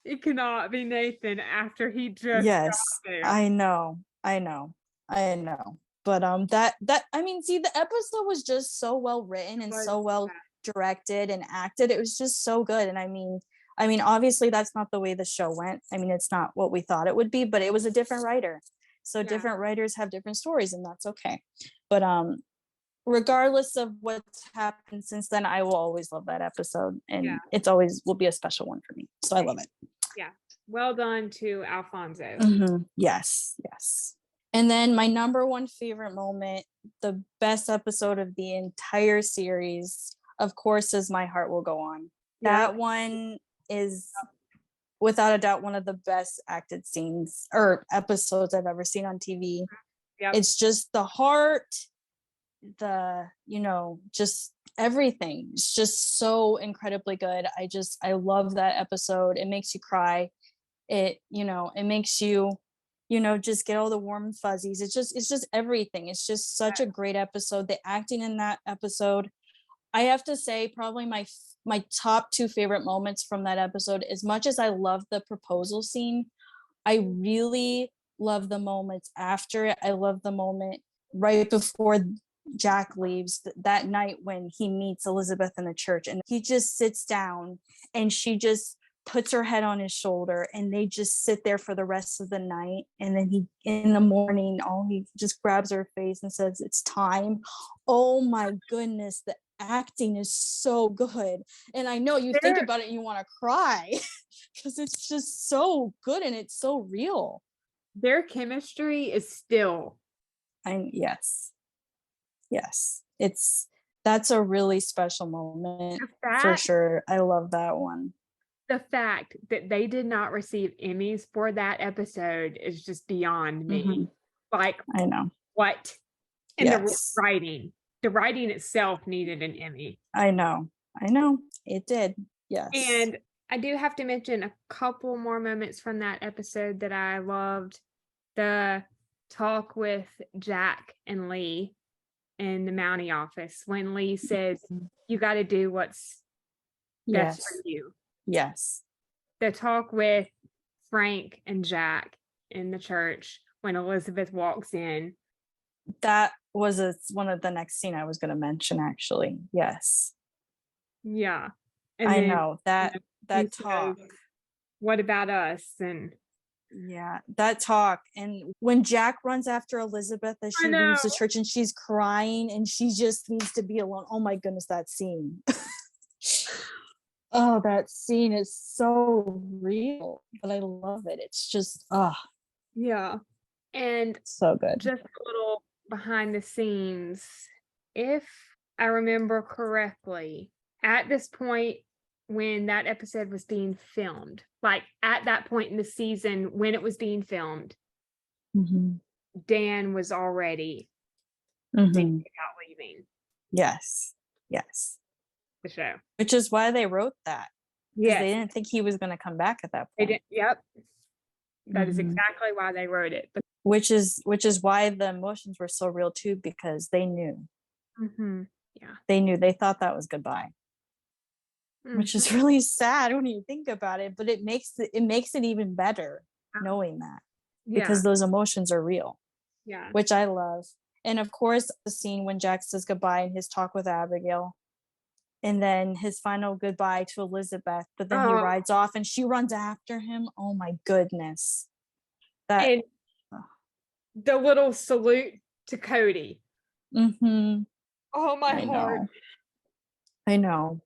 "It cannot be Nathan after he just got Yes, there." I know, I know, I know. But that I mean, see, the episode was just so well written and Was so well directed and acted. It was just so good. And I mean, obviously that's not the way the show went. I mean, it's not what we thought it would be, but it was a different writer. So yeah, different writers have different stories, and that's okay. But regardless of what's happened since then, I will always love that episode, yeah, and it's always will be a special one for me. So I love it. yeah. Well done to Alfonso. Yes, yes. And then my number one favorite moment, the best episode of the entire series, of course, is My Heart Will Go On. Yep, That one is without a doubt one of the best acted scenes or episodes I've ever seen on TV. yep. It's just the heart, just everything. It's just so incredibly good. I love that episode. It makes you cry. It makes you just get all the warm fuzzies. It's just everything. It's just such a great episode. The acting in that episode, I have to say, probably my top two favorite moments from that episode. As much as I love the proposal scene, I really love the moments after it. I love the moment right before Jack leaves, that night when he meets Elizabeth in the church, and he just sits down and she just puts her head on his shoulder, and they just sit there for the rest of the night. And then he, in the morning, he just grabs her face and says, "It's time." Oh my goodness, the acting is so good. And I know you think Their about it and you want to cry because it's just so good and it's so real. their chemistry is still Yes, yes, that's a really special moment the for fact sure. I love that one. the fact that they did not receive Emmys for that episode is just beyond me. Mhm. Like, I know. what? And Yes, the writing itself needed an Emmy. I know. I know. It did. Yes. And I do have to mention a couple more moments from that episode that I loved. The talk with Jack and Lee in the Mountie office when Lee says, Mhm. "You got to do what's best for Yes. you." Yes. The talk with Frank and Jack in the church when Elizabeth walks in. That was one of the next scene I was going to mention, actually. Yes. Yeah. And I then, know you that know, he that talk. says, "What about us?" And Yeah, that talk. And when Jack runs after Elizabeth as I she know. leaves the church and she's crying and she just needs to be alone. Oh my goodness, that scene. Oh, that scene is so real, but I love it. It's just, Yeah. And so good. just a little behind the scenes, if I remember correctly, at this point when that episode was being filmed, like at that point in the season when it was being filmed, Mhm. Dan was already thinking Mhm. about leaving Yes. Yes. the show. Which is why they wrote that, because they Yes, didn't think he was gonna come back at that they point. did. Yep. That is Mhm. exactly why they wrote it. But Which is why the emotions were so real too, because mhm, yeah. they thought that was goodbye, which Mhm. is really sad when you think about it, but it makes it even better knowing that, Yeah. because those emotions are real, Yeah. which I love. And of course, the scene when Jack says goodbye and his talk with Abigail, and then his final goodbye to Elizabeth, but then he Oh, rides off and she runs after him. Oh my goodness. That and the little salute to Cody. mhm. Oh, my I heart. know. I know.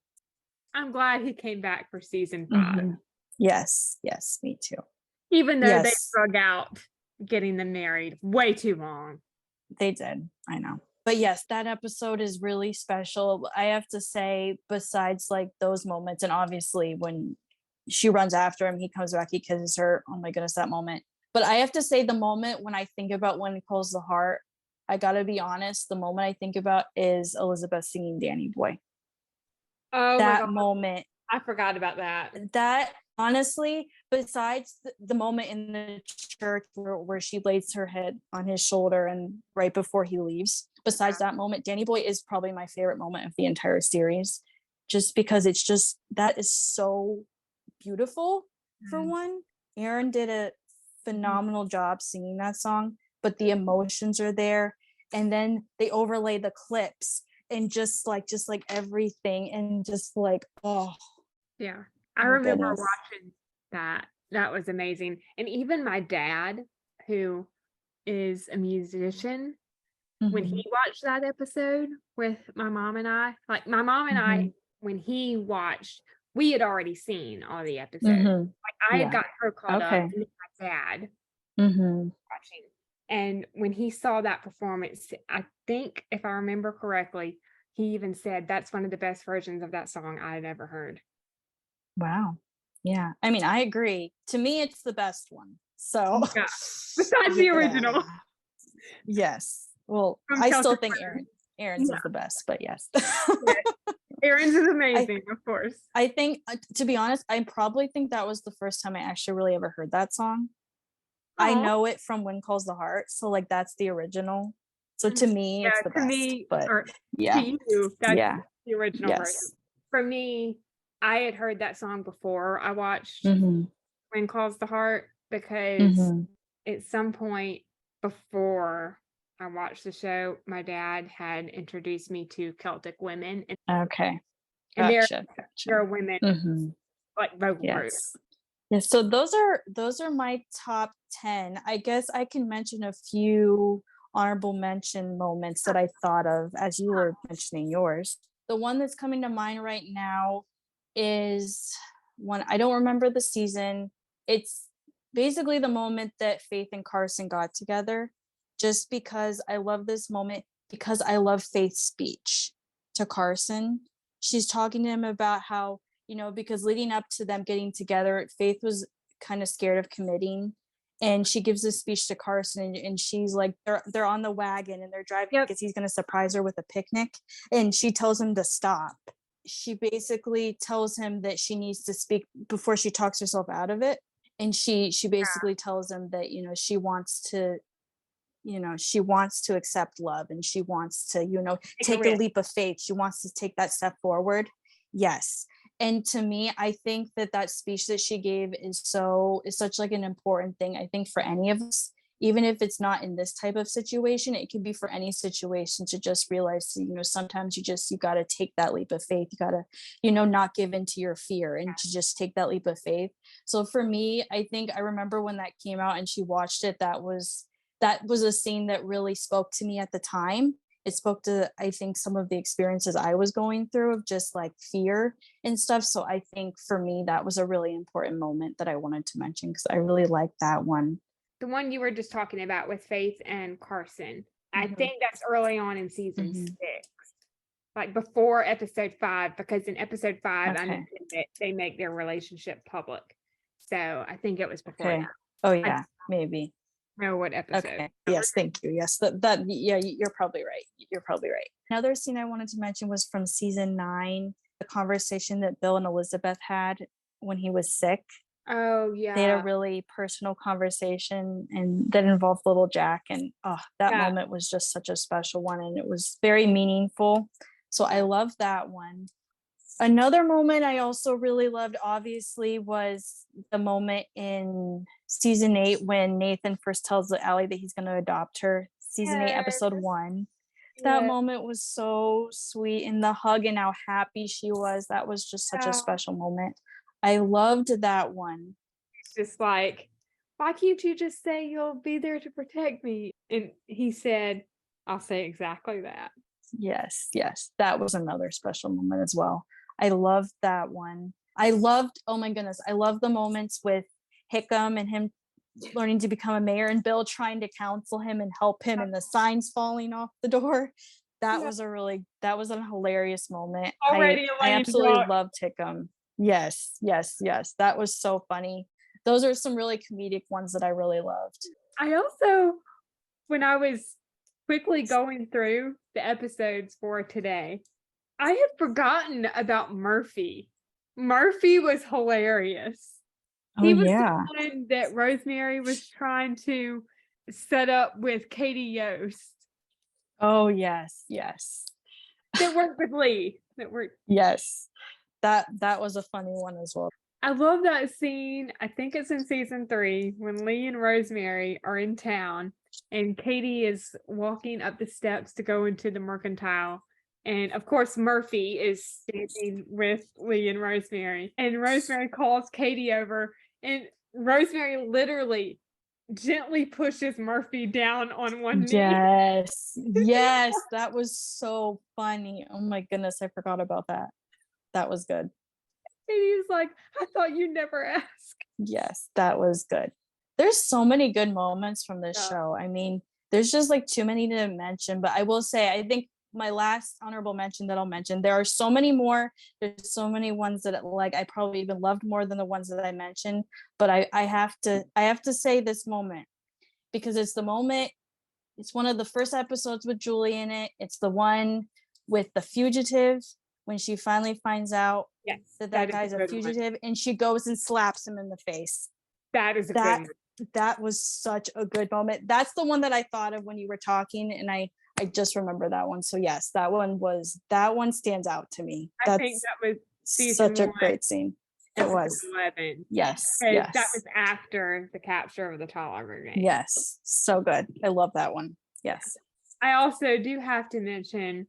I'm glad he came back for season 5, Mhm. Yes, yes, me too. even though they Yes, drug out getting them married way too long. they did. I know. But yes, that episode is really special. I have to say, besides like those moments, and obviously when she runs after him, he comes back, he kisses her. Oh my goodness, that moment. But I have to say, the moment when I think about when he pulls the heart I gotta be honest, the moment I think about is Elizabeth singing Danny Boy. Oh my That God. moment, I forgot about that. that honestly, besides the moment in the church where she lays her head on his shoulder and right before he leaves, besides that moment, Danny Boy is probably my favorite moment of the entire series, just because it's just, that is so beautiful. For one, Aaron did a phenomenal job singing that song, but the emotions are there, and then they overlay the clips and just like everything, and just like, oh Yeah. I my remember goodness. watching that. That was amazing. And even my dad, who is a musician, when Mhm, he watched that episode with my mom and I, like my mom and I, mhm, when he watched, we had already seen all the episodes. mhm. Like I had Yeah. got her caught up, Okay. and then my dad Mhm. watching. And when he saw that performance, I think if I remember correctly, he even said that's one of the best versions of that song I had ever heard. Wow. Yeah. I mean, I agree. To me, it's the best one. So, Yeah. Besides the original yeah. Yes. Well, from I still Celtic think Women. Aaron's is Yeah. the best, but yes. Yeah. Aaron's is I amazing, of course. I think, to be honest, I probably think that was the first time I actually really ever heard that song. I Oh, know it from When Calls the Heart, so, like, that's the original. So to me, it's the yeah, to best, me, but or to yeah. you, that's Yeah. the original version. Yes. For me, I had heard that song before I watched Mhm. When Calls the Heart because Mhm. at some point before I watched the show, my dad had introduced me to Celtic Women, Okay. and Gotcha, there gotcha. are women Mhm. like vocal group. Yes. Yes, so those are my top 10. I guess I can mention a few honorable mention moments that I thought of as you were mentioning yours. The one that's coming to mind right now is one, I don't remember the season. It's basically the moment that Faith and Carson got together, just because I love this moment, because I love Faith's speech to Carson. She's talking to him about how, because leading up to them getting together, Faith was kind of scared of committing. And she gives this speech to Carson, and she's like, they're on the wagon and they're driving Yep. because he's going to surprise her with a picnic. And she tells him to stop. She basically tells him that she needs to speak before she talks herself out of it. And she basically tells him that, she wants to accept love, and she wants to, Take a take a risk. leap of faith. She wants to take that step forward. Yes. And to me, I think that speech that she gave is such like an important thing, I think, for any of us, even if it's not in this type of situation. It could be for any situation, to just realize, sometimes you got to take that leap of faith. You got to, not give in to your fear, and to just take that leap of faith. So for me, I think I remember when that came out and she watched it, that was a scene that really spoke to me at the time. It spoke to, I think, some of the experiences I was going through of just like fear and stuff. So I think for me, that was a really important moment that I wanted to mention, because I really like that one. The one you were just talking about with Faith and Carson. I Mhm, think that's early on in season mhm. 6, like before episode 5, because in episode 5, I know Okay. that they make their relationship public. So I think it was before Okay. that. Oh I yeah, maybe. don't know what episode. Okay. Yes, thank you. Yes, yeah, you're probably right. You're probably right. Another scene I wanted to mention was from season 9, the conversation that Bill and Elizabeth had when he was sick. Oh They had a yeah. really personal conversation, and that involved little Jack, and that Yeah. moment was just such a special one, and it was very meaningful. So I love that one. Another moment I also really loved, obviously, was the moment in season 8 when Nathan first tells Allie that he's going to adopt her. Season 8, Yes. episode 1. That Yes. moment was so sweet, and the hug and how happy she was. That was just such a Yeah. special moment. I loved that one. It's just like, why can't you just say you'll be there to protect me? And he said, I'll say exactly that. Yes, yes. That was another special moment as well. I loved that one. I loved, oh my goodness, I love the moments with Hickam and him learning to become a mayor, and Bill trying to counsel him and help him, and the signs falling off the door. Yeah. That was a hilarious moment. I Already a I lame absolutely duck. loved Hickam. Yes, yes, yes. That was so funny. Those are some really comedic ones that I really loved. I also, when I was quickly going through the episodes for today, I had forgotten about Murphy. Murphy was hilarious. Oh He was the yeah. one that Rosemary was trying to set up with Katie Yost Oh yes, yes, that worked with Lee. That worked. yes. That was a funny one as well. I love that scene. I think it's in season 3 when Lee and Rosemary are in town and Katie is walking up the steps to go into the mercantile. And of course, Murphy is standing with Lee and Rosemary. And Rosemary calls Katie over, and Rosemary literally gently pushes Murphy down on one knee. Yes, yes, that was so funny. Oh my goodness, I forgot about that. That was good. Katie's like, I thought you'd never ask. Yes, that was good. There's so many good moments from this Yeah. show. I mean, there's just like too many to mention, but I will say, I think my last honorable mention that I'll mention, there are so many more. There's so many ones that like I probably even loved more than the ones that I mentioned, but I have to say this moment because it's the moment. It's one of the first episodes with Julie in it. It's the one with the fugitive when she finally finds out Yes, that is guy's a good one. fugitive and she goes and slaps him in the face. That is a good That one. that was such a good moment. That's the one that I thought of when you were talking, and I just remember that one. So yes, that one stands out to me. I think That's that was season such a 1, great scene. It episode was. 11. Yes, Because that yes, was after the capture of the Tallogger game. yes. So good. I love that one. Yes. I also do have to mention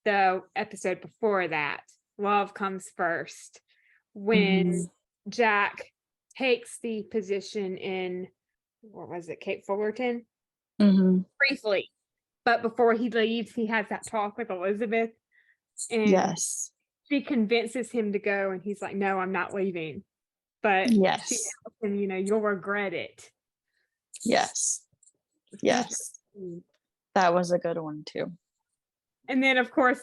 the episode before that, Love Comes First, when Mhm. Jack takes the position in, what was it, Cape Fullerton? Mhm. Briefly. But before he leaves, he has that talk with Elizabeth. And Yes. she convinces him to go, and he's like, no, I'm not leaving. But she Yes. tells him, you'll regret it. Yes. Such Yes. a- That was a good one too. And then, of course,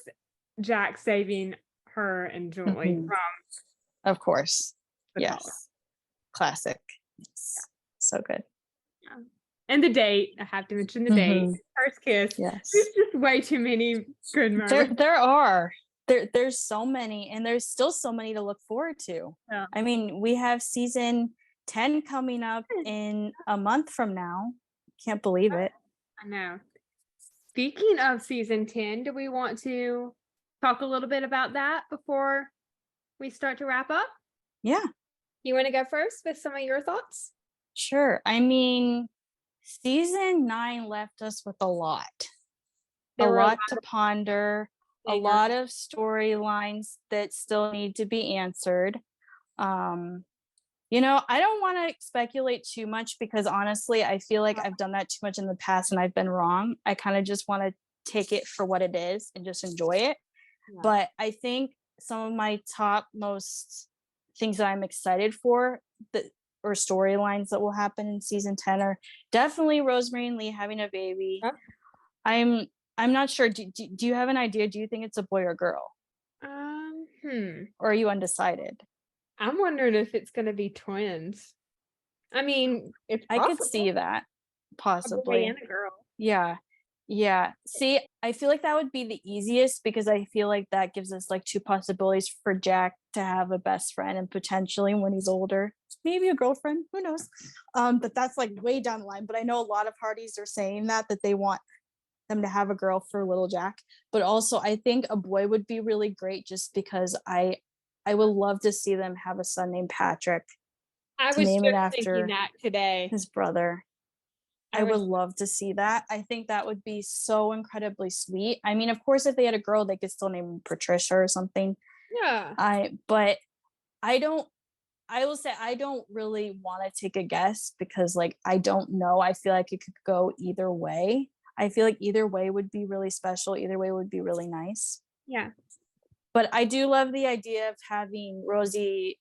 Jack saving her and Julie Mhm. from Of course. the Yes. collar. Classic. Yes. So good. Yeah. And the date, I have to mention the date. Mhm. First kiss. Yes. There's just way too many good moments. There's so many, and there's still so many to look forward to. Yeah. I mean, we have season 10 coming up in a month from now. Can't believe it. I know. Speaking of season 10, do we want to talk a little bit about that before we start to wrap up? Yeah, You want to go first with some of your thoughts? sure. I mean, season 9 left us with a lot. There A were a lot to ponder, a lot of storylines that still need to be answered. I don't want to speculate too much because honestly, I feel like I've done that too much in the past and I've been wrong. I kind of just want to take it for what it is and just enjoy it. Yeah. But I think some of my top most things that I'm excited for or storylines that will happen in season 10 are definitely Rosemary and Lee having a baby. Huh? I'm not sure. Do you have an idea? Do you think it's a boy or girl? Or are you undecided? I'm wondering if it's going to be twins. I mean, it's I could possible. see that A boy possibly. and a girl. Yeah. Yeah. See, I feel like that would be the easiest because I feel like that gives us like two possibilities for Jack to have a best friend and potentially when he's older, maybe a girlfriend, who knows? But that's like way down the line. But I know a lot of parties are saying that they want them to have a girl for little Jack. But also I think a boy would be really great just because I would love to see them have a son named Patrick. I To was name just it after thinking that today. his brother. I I was- would love to see that. I think that would be so incredibly sweet. I mean, of course, if they had a girl, they could still name Patricia or something. Yeah. But I will say I don't really want to take a guess because like I don't know. I feel like it could go either way. I feel like either way would be really special. Either way would be really nice. Yeah. But I do love the idea of having Rosie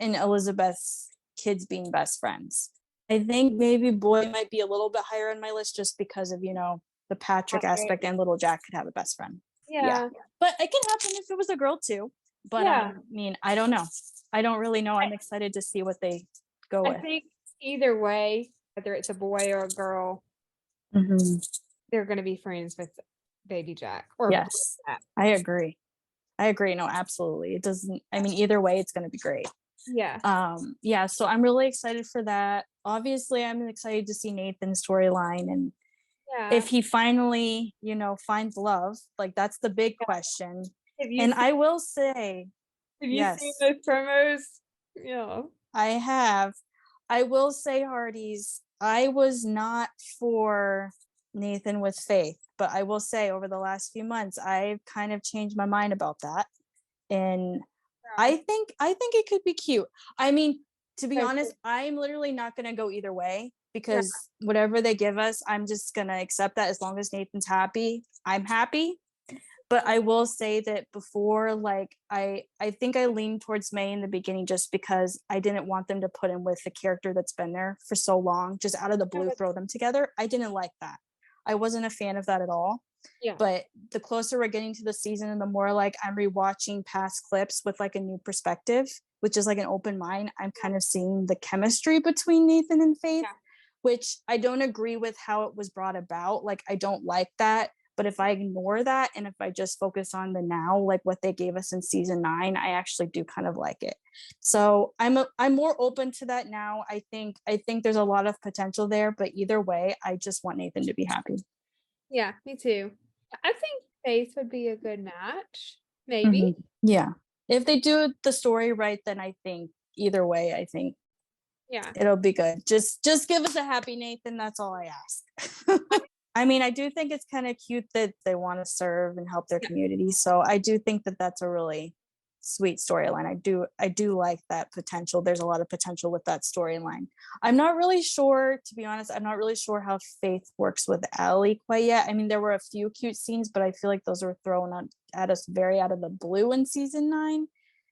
and Elizabeth's kids being best friends. I think maybe boy might be a little bit higher on my list just because of, the Patrick aspect and little Jack could have a best friend. Yeah. But it can happen if it was a girl too. But Yeah. I mean, I don't know. I don't really know. I'm excited to see what they go I with. think either way, whether it's a boy or a girl, Mhm. they're going to be friends with Baby Jack or Yes, Jack. I agree. No, absolutely. It doesn't, I mean, either way, it's going to be great. Yeah. Yeah, so I'm really excited for that. Obviously, I'm excited to see Nathan's storyline and Yeah. if he finally, finds love, like that's the big question. And I will say, have you seen yes, those promos? Yeah. I have. I will say, Hardy's, I was not for Nathan with Faith, but I will say over the last few months, I've kind of changed my mind about that. And I think it could be cute. I mean, to be honest, I'm literally not gonna go either way because whatever they give us, I'm just gonna accept that as long as Nathan's happy, I'm happy. But I will say that before, like I think I leaned towards May in the beginning just because I didn't want them to put him with the character that's been there for so long, just out of the blue, throw them together. I didn't like that. I wasn't a fan of that at all. Yeah. But the closer we're getting to the season and the more like I'm rewatching past clips with like a new perspective, which is like an open mind, I'm kind of seeing the chemistry between Nathan and Faith, which I don't agree with how it was brought about. Like I don't like that. But if I ignore that and if I just focus on the now, like what they gave us in season 9, I actually do kind of like it. So I'm more open to that now. I think there's a lot of potential there, but either way, I just want Nathan to be happy. Yeah, me too. I think Faith would be a good match. Maybe. Mm-hmm. Yeah. If they do the story right, then I think either way, I think it'll be good. Just give us a happy Nathan. That's all I ask. I mean, I do think it's kind of cute that they want to serve and help their community. So I do think that that's a really sweet storyline. I do like that potential. There's a lot of potential with that storyline. I'm not really sure, to be honest, I'm not really sure how Faith works with Allie quite yet. I mean, there were a few cute scenes, but I feel like those were thrown at us very out of the blue in season 9.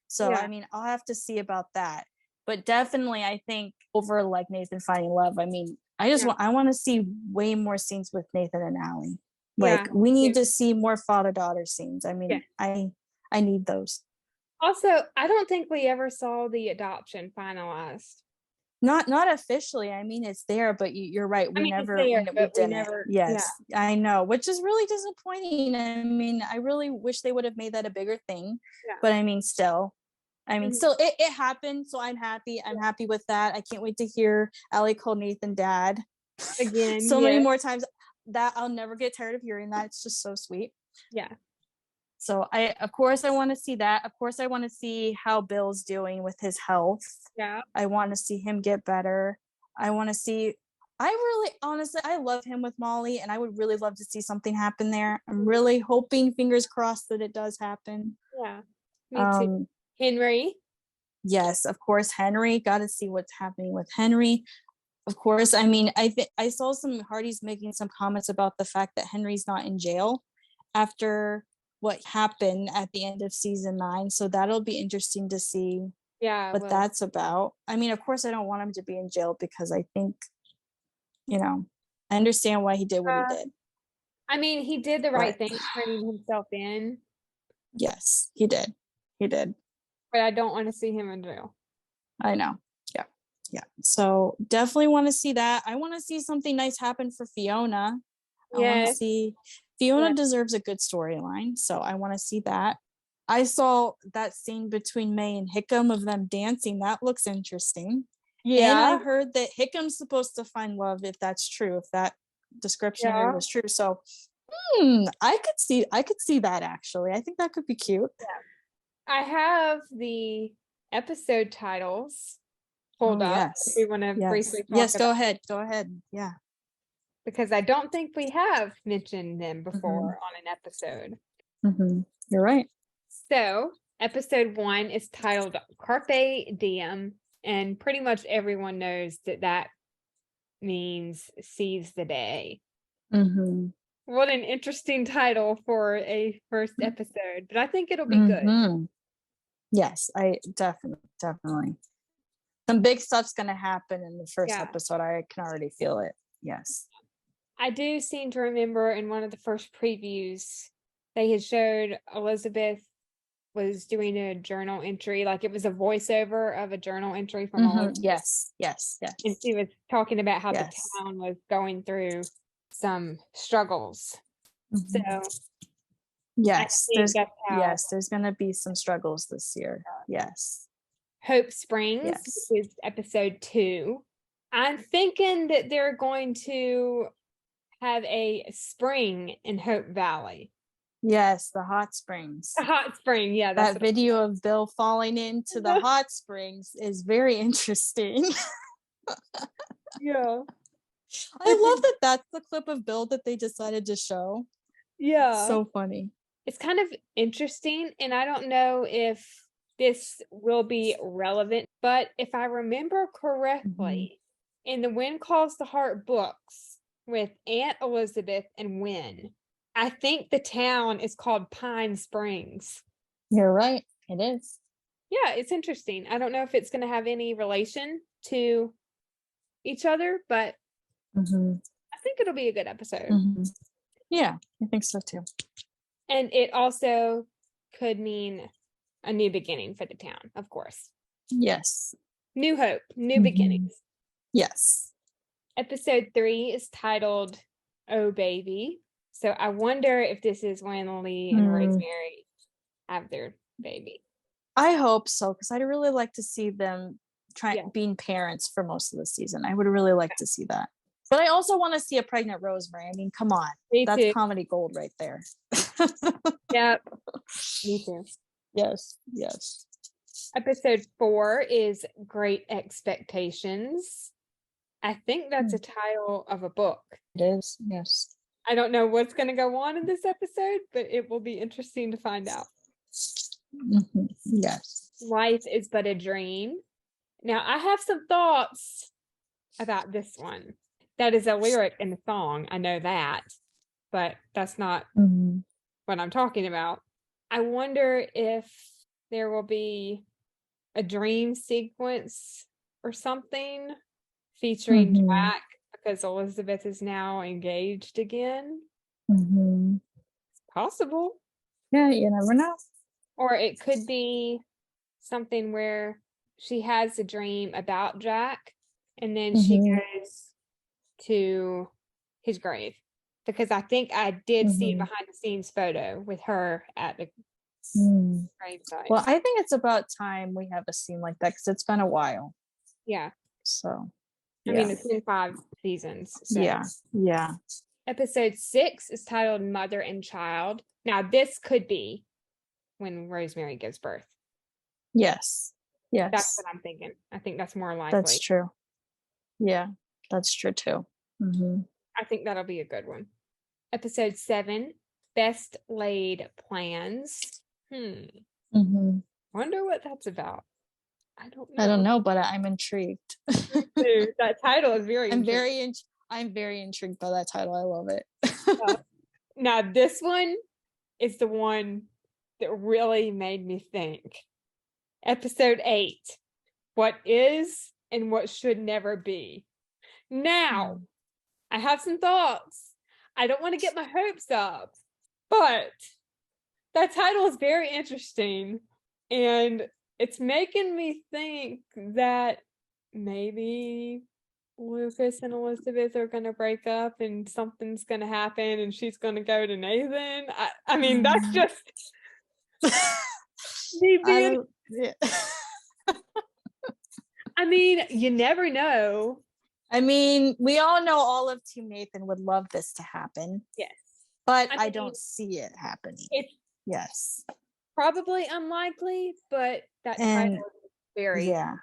So, I mean, I'll have to see about that. But definitely, I think over like Nathan finding love, I mean, I want to see way more scenes with Nathan and Allie. Like we need to see more father-daughter scenes. I mean, I need those. Also, I don't think we ever saw the adoption finalized. Not officially. I mean, it's there, but you're right. We never. Yes, I know, which is really disappointing. I mean, I really wish they would have made that a bigger thing. But I mean, still, it happened. So I'm happy. I'm happy with that. I can't wait to hear Allie call Nathan dad again. So many more times. That I'll never get tired of hearing that. It's just so sweet. Yeah. So of course I want to see that. Of course I want to see how Bill's doing with his health. Yeah. I want to see him get better. I want to see, honestly, I love him with Molly and I would really love to see something happen there. I'm really hoping, fingers crossed, that it does happen. Yeah. Me too. Henry. Yes, of course, Henry. Got to see what's happening with Henry. Of course, I mean, I saw some Hardy's making some comments about the fact that Henry's not in jail after what happened at the end of season 9. So that'll be interesting to see what that's about. I mean, of course, I don't want him to be in jail because I think, I understand why he did what he did. I mean, he did the right thing, turning himself in. Yes, he did. He did. But I don't want to see him in jail. I know. Yeah. So definitely want to see that. I want to see something nice happen for Fiona. I want to see Fiona deserves a good storyline. So I want to see that. I saw that scene between May and Hickam of them dancing. That looks interesting. Yeah. And I heard that Hickham's supposed to find love, if that's true, if that description I heard was true. So I could see that actually. I think that could be cute. Yeah. I have the episode titles pulled up. Yes. If we want to briefly talk about. Go ahead. Yeah. Because I don't think we have mentioned them before on an episode. You're right. So episode 1 is titled Carpe Diem, and pretty much everyone knows that means seize the day. What an interesting title for a first episode, but I think it'll be good. Yes, I definitely. Some big stuff's going to happen in the first episode. I can already feel it. Yes. I do seem to remember in one of the first previews, they had showed Elizabeth was doing a journal entry, like it was a voiceover of a journal entry from Elizabeth. Yes. And she was talking about how the town was going through some struggles. So Yes, I think that's how there's gonna be some struggles this year. Yes. Hope Springs, Yes. which is episode 2. I'm thinking that they're going to have a spring in Hope Valley. Yes, the hot springs. A hot spring, yeah, that's That video of Bill falling into the hot springs is very interesting. Yeah. I love that that's the clip of Bill that they decided to show. Yeah. So funny. It's kind of interesting, and I don't know if this will be relevant, but if I remember correctly, in the When Calls the Heart books with Aunt Elizabeth and Win, I think the town is called Pine Springs. You're right. It is. Yeah, it's interesting. I don't know if it's going to have any relation to each other, but I think it'll be a good episode. Yeah, I think so too. And it also could mean a new beginning for the town, of course. Yes. New hope, new beginnings. Yes. Episode 3 is titled Oh Baby. So I wonder if this is when Lee and Rosemary have their baby. I hope so, because I'd really like to see them being parents for most of the season. I would really like to see that. But I also want to see a pregnant Rosemary. I mean, come on. That's comedy gold right there. Yep. Me too. Yes. Yes. Episode 4 is Great Expectations. I think that's a title of a book. It is, yes. I don't know what's going to go on in this episode, but it will be interesting to find out. Yes. Life is but a dream. Now, I have some thoughts about this one. That is a lyric in the song. I know that, but that's not what I'm talking about. I wonder if there will be a dream sequence or something featuring Jack, because Elizabeth is now engaged again. It's possible. Yeah, you never know. Or it could be something where she has a dream about Jack and then she goes to his grave, because I think I did see a behind the scenes photo with her at the gravesite. Well, I think it's about time we have a scene like that, because it's been a while. Yeah. So I mean, it's been 5 seasons. So. Yeah. Episode 6 is titled Mother and Child. Now, this could be when Rosemary gives birth. Yes. That's what I'm thinking. I think that's more likely. That's true. Yeah, that's true too. I think that'll be a good one. Episode 7, Best Laid Plans. Wonder what that's about. I don't know, but I'm intrigued. That title is very I'm very intrigued by that title. I love it. Now, this one is the one that really made me think. Episode 8, What Is and What Should Never Be. Now, I have some thoughts. I don't want to get my hopes up, but that title is very interesting, and it's making me think that maybe Lucas and Elizabeth are going to break up and something's going to happen and she's going to go to Nathan. I mean, that's just me being... I mean, you never know. I mean, we all know all of Team Nathan would love this to happen. Yes. But I don't see it happening. It's probably unlikely, but that title is very... Yeah.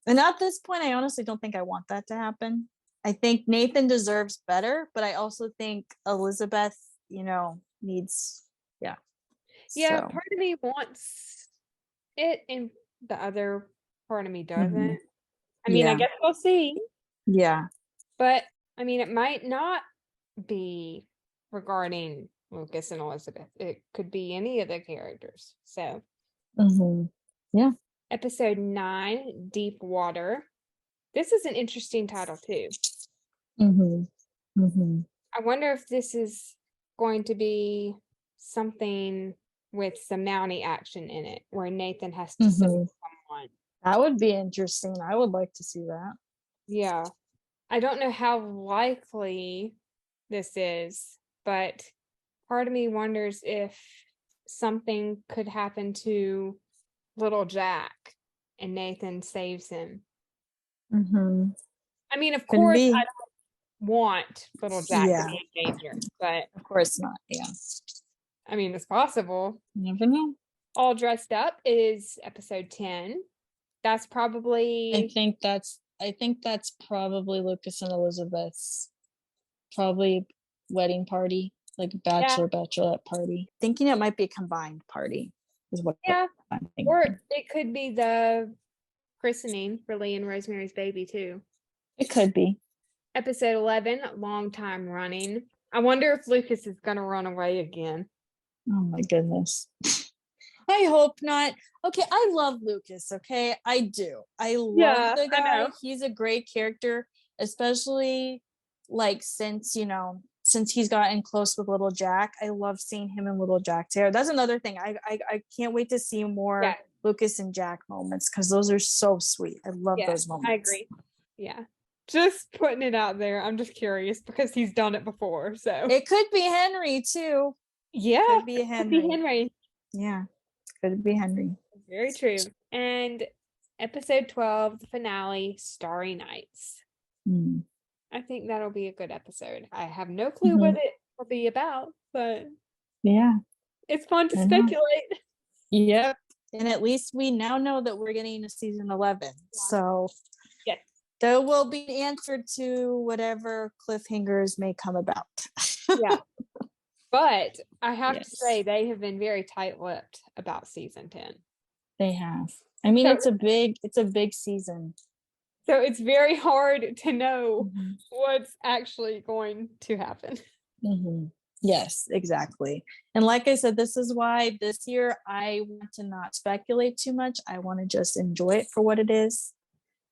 And at this point, I honestly don't think I want that to happen. I think Nathan deserves better, but I also think Elizabeth, needs... Yeah. Yeah, part of me wants it, and the other part of me doesn't. I mean, I guess we'll see. Yeah. But, I mean, it might not be regarding Lucas and Elizabeth. It could be any of the characters. So. Yeah. Episode 9, Deep Water. This is an interesting title, too. I wonder if this is going to be something with some Mountie action in it, where Nathan has to save someone. That would be interesting. I would like to see that. Yeah. I don't know how likely this is, but part of me wonders if something could happen to little Jack and Nathan saves him. Mm-hmm. I mean, of Could course, be. I don't want little Jack to be in danger, but Of course not. Yeah. I mean, it's possible. You never know. All Dressed Up is episode 10. That's probably I think that's probably Lucas and Elizabeth's probably wedding party, like bachelorette party. Thinking it might be a combined party is what I'm thinking. Or it could be the christening for Lee and Rosemary's Baby too. It could be. Episode 11, long time running. I wonder if Lucas is gonna run away again. Oh my goodness. I hope not. Okay, I love Lucas, okay? I do. I love the guy. He's a great character, especially like since he's gotten close with little Jack. I love seeing him and little Jack together. That's another thing. I can't wait to see more Lucas and Jack moments because those are so sweet. I love those moments. I agree. Yeah. Just putting it out there. I'm just curious because he's done it before. So it could be Henry too. Yeah. Could be Henry. Yeah. Could be Henry. Very true. And episode 12, the finale, Starry Nights. I think that'll be a good episode. I have no clue what it will be about, but it's fun to speculate. Yep. And at least we now know that we're getting to season 11. So there will be an answer to whatever cliffhangers may come about. But I have to say they have been very tight-lipped about season 10. They have. I mean, it's a big season. So it's very hard to know what's actually going to happen. Yes, exactly. And like I said, this is why this year I want to not speculate too much. I want to just enjoy it for what it is.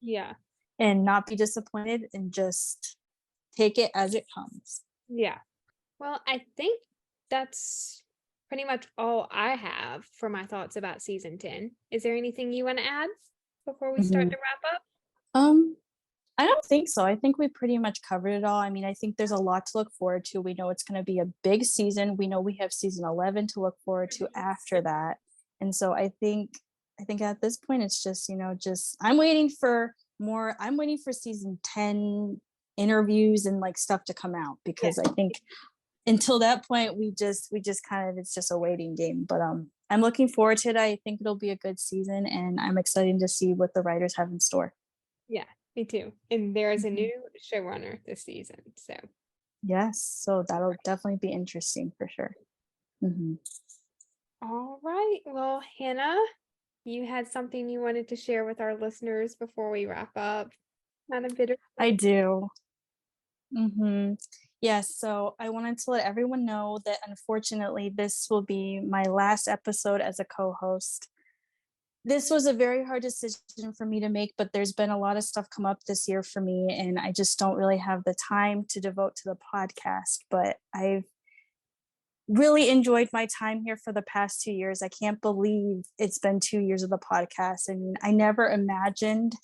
Yeah. And not be disappointed and just take it as it comes. Yeah. Well, I think that's pretty much all I have for my thoughts about season 10. Is there anything you want to add before we start to wrap up? I don't think so. I think we pretty much covered it all. I mean, I think there's a lot to look forward to. We know it's going to be a big season. We know we have season 11 to look forward to after that. And so I think at this point it's just, I'm waiting for season 10 interviews and like stuff to come out because I think until that point we just kind of, it's just a waiting game. But I'm looking forward to it. I think it'll be a good season and I'm excited to see what the writers have in store. Yeah, me too. And there is a new showrunner this season. So yes, so that'll definitely be interesting for sure. All right. Well, Hannah, you had something you wanted to share with our listeners before we wrap up. Not a bit of I do. Yes, so I wanted to let everyone know that unfortunately this will be my last episode as a co-host. This was a very hard decision for me to make, but there's been a lot of stuff come up this year for me and I just don't really have the time to devote to the podcast, but I've really enjoyed my time here for the past 2 years. I can't believe it's been 2 years of the podcast. I mean, I never imagined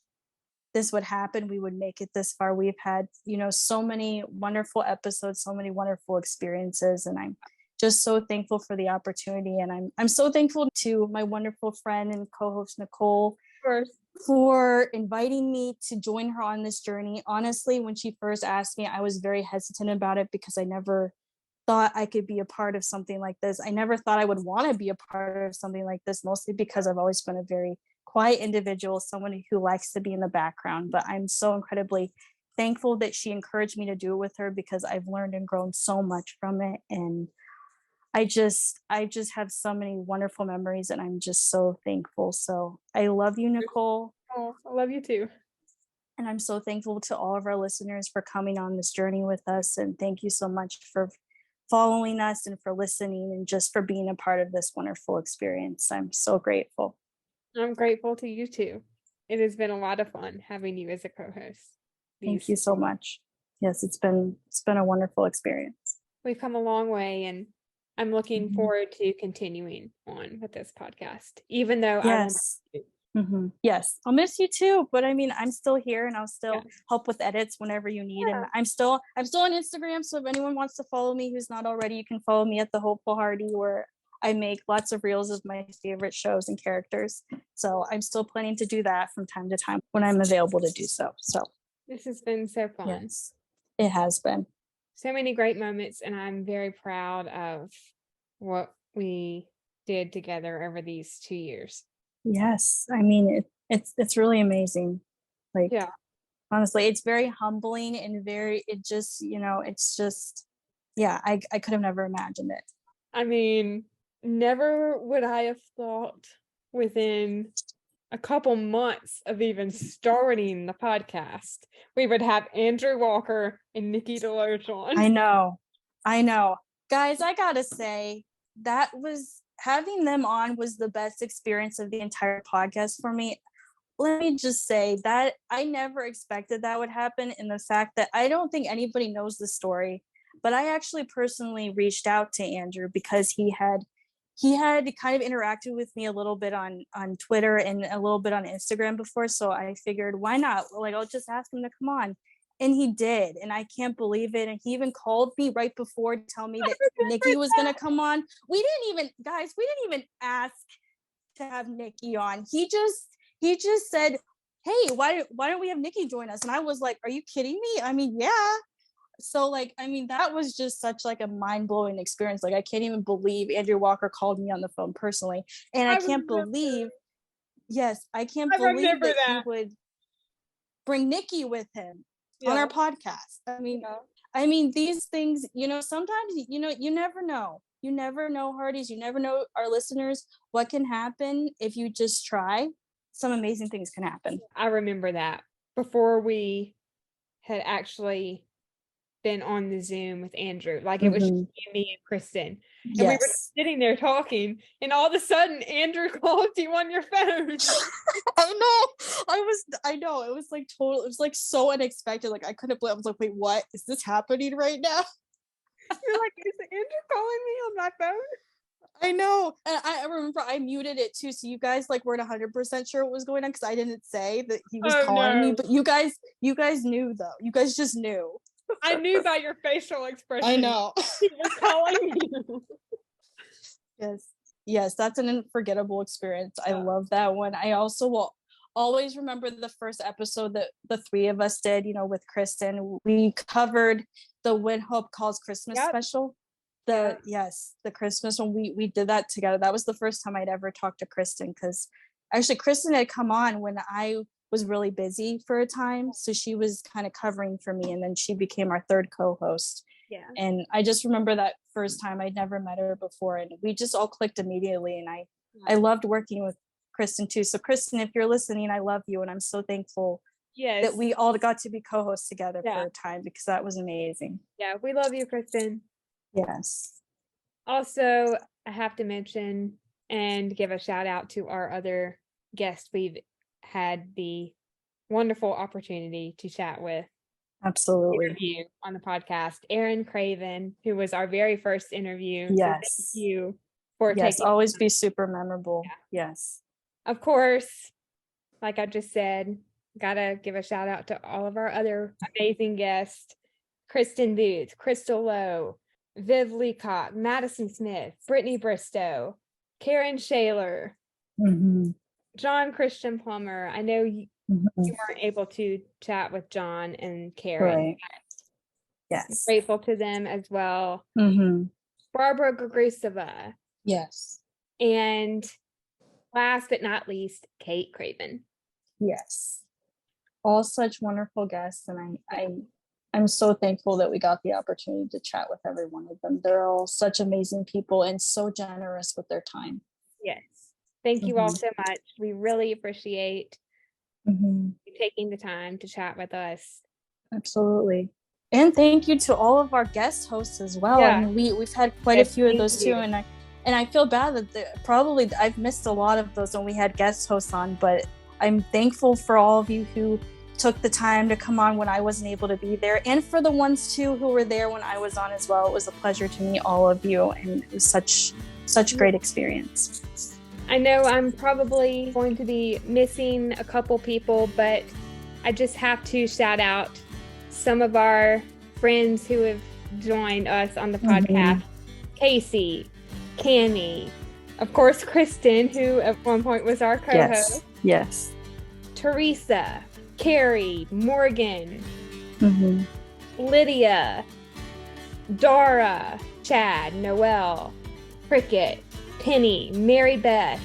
this would happen. We would make it this far. We've had, so many wonderful episodes, so many wonderful experiences, and I'm just so thankful for the opportunity. And I'm so thankful to my wonderful friend and co-host Nicole for inviting me to join her on this journey. Honestly, when she first asked me, I was very hesitant about it because I never thought I could be a part of something like this. I never thought I would want to be a part of something like this, mostly because I've always been a very quiet individual, someone who likes to be in the background. But I'm so incredibly thankful that she encouraged me to do it with her because I've learned and grown so much from it. And I just have so many wonderful memories and I'm just so thankful. So I love you, Nicole. Oh, I love you too. And I'm so thankful to all of our listeners for coming on this journey with us. And thank you so much for following us and for listening and just for being a part of this wonderful experience. I'm so grateful. I'm grateful to you too. It has been a lot of fun having you as a co-host. Thank you so much. Yes, it's been a wonderful experience. We've come a long way and I'm looking forward to continuing on with this podcast, even though Yes, I'll miss you too. But I mean, I'm still here, and I'll still Yeah. help with edits whenever you need. Yeah. And I'm still on Instagram. So if anyone wants to follow me who's not already, you can follow me at the Hopeful Hardy, where I make lots of reels of my favorite shows and characters. So I'm still planning to do that from time to time when I'm available to do so. So This has been so fun. yes, it has been. So many great moments, and I'm very proud of what we did together over these 2 years. Yes, I mean it's really amazing. Like Yeah. honestly, it's very humbling and very it just, it's just yeah, I could have never imagined it. I mean, never would I have thought within a couple months of even starting the podcast, we would have Andrew Walker and Nikki Deloach on. I know. Guys, I gotta say, having them on was the best experience of the entire podcast for me. Let me just say that I never expected that would happen, in the fact that I don't think anybody knows the story, but I actually personally reached out to Andrew because he had kind of interacted with me a little bit on Twitter and a little bit on Instagram before, so I figured why not? Like, I'll just ask him to come on. And he did, and I can't believe it. And he even called me right before to tell me that Nikki was gonna come on. We didn't even ask to have Nikki on. He just said, "Hey, why don't we have Nikki join us?" And I was like, "Are you kidding me?" I mean, yeah. So like, I mean, that was just such like a mind-blowing experience. Like, I can't even believe Andrew Walker called me on the phone personally. And I can't believe, yes, I can't I believe remember that he that. would bring Nikki with him on Yeah. our podcast. Yeah. I mean, these things, sometimes, you never know. You never know, Hardies. You never know, our listeners, what can happen if you just try. Some amazing things can happen. I remember that before we had actually been on the Zoom with Andrew. Like, it was just me and Kristen. And we were Yes. sitting there talking, and all of a sudden Andrew called you on your phone. I know. It was like total, it was like so unexpected. Like, I couldn't believe, I was like, wait, what? Is this happening right now? You're like, is Andrew calling me on my phone? I know. And I remember I muted it too. So you guys like weren't 100% sure what was going on, because I didn't say that he was calling me. But you guys knew though. You guys just knew. I knew by your facial expression. I know. He was calling you. Yes, that's an unforgettable experience. I love that one. I also will always remember the first episode that the three of us did, with Kristen. We covered the When Hope Calls Christmas special. The Christmas one. We did that together. That was the first time I'd ever talked to Kristen, because actually Kristen had come on when I was really busy for a time. So she was kind of covering for me, and then she became our third co-host. Yeah. And I just remember that first time. I'd never met her before, and we just all clicked immediately. And I loved working with Kristen too. So Kristen, if you're listening, I love you, and I'm so thankful that we all got to be co-hosts together for a time, because that was amazing. Yeah, we love you, Kristen. Yes. Also, I have to mention and give a shout out to our other guests we've had the wonderful opportunity to chat with. Absolutely. Interview on the podcast, Aaron Craven, who was our very first interview. Yes. So thank you for taking. Always be super memorable. Yeah. Yes. Of course, like I just said, gotta give a shout out to all of our other amazing guests: Kristen Booth, Crystal Lowe, Viv Leacock, Madison Smith, Brittany Bristow, Karen Shaler, John Christian Plummer. I know you weren't able to chat with John and Karen. Right. Yes. Grateful to them as well. Barbara Gagrusova. Yes. And last but not least, Kate Craven. Yes. All such wonderful guests, and I'm so thankful that we got the opportunity to chat with every one of them. They're all such amazing people and so generous with their time. Yes. Thank you all so much. We really appreciate you taking the time to chat with us. Absolutely. And thank you to all of our guest hosts as well. Yeah. I mean, we've had quite a few of those too, and I feel bad that probably I've missed a lot of those when we had guest hosts on, but I'm thankful for all of you who took the time to come on when I wasn't able to be there, and for the ones too who were there when I was on as well. It was a pleasure to meet all of you, and it was such great experience. I know I'm probably going to be missing a couple people, but I just have to shout out some of our friends who have joined us on the podcast. Casey, Cami, of course, Kristen, who at one point was our co-host. Yes. Teresa, Carrie, Morgan, Lydia, Dara, Chad, Noelle, Cricket, Penny, Mary Beth.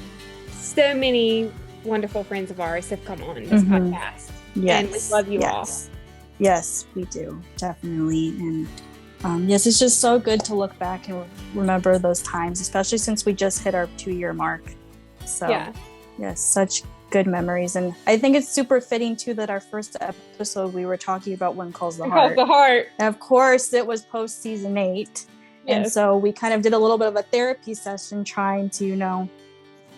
So many wonderful friends of ours have come on this podcast. Yes. And we love you all. Yes, we do. Definitely. And yes, it's just so good to look back and remember those times, especially since we just hit our 2-year mark. So yes, such good memories. And I think it's super fitting too that our first episode we were talking about One Calls the Heart. And of course, it was post season 8. And so we kind of did a little bit of a therapy session trying to,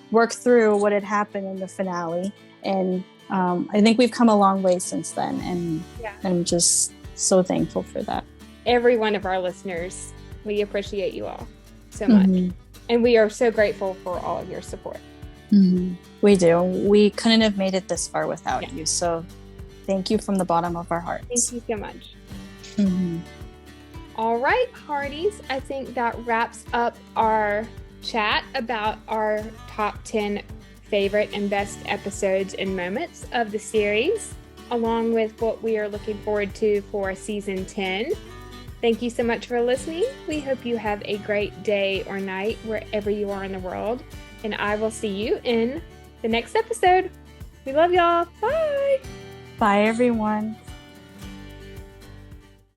work through what had happened in the finale. And I think we've come a long way since then. And I'm just so thankful for that. Every one of our listeners, we appreciate you all so much. And we are so grateful for all of your support. We do. We couldn't have made it this far without you. So thank you from the bottom of our hearts. Thank you so much. All right, Hearties. I think that wraps up our chat about our top 10 favorite and best episodes and moments of the series, along with what we are looking forward to for season 10. Thank you so much for listening. We hope you have a great day or night wherever you are in the world. And I will see you in the next episode. We love y'all. Bye. Bye, everyone.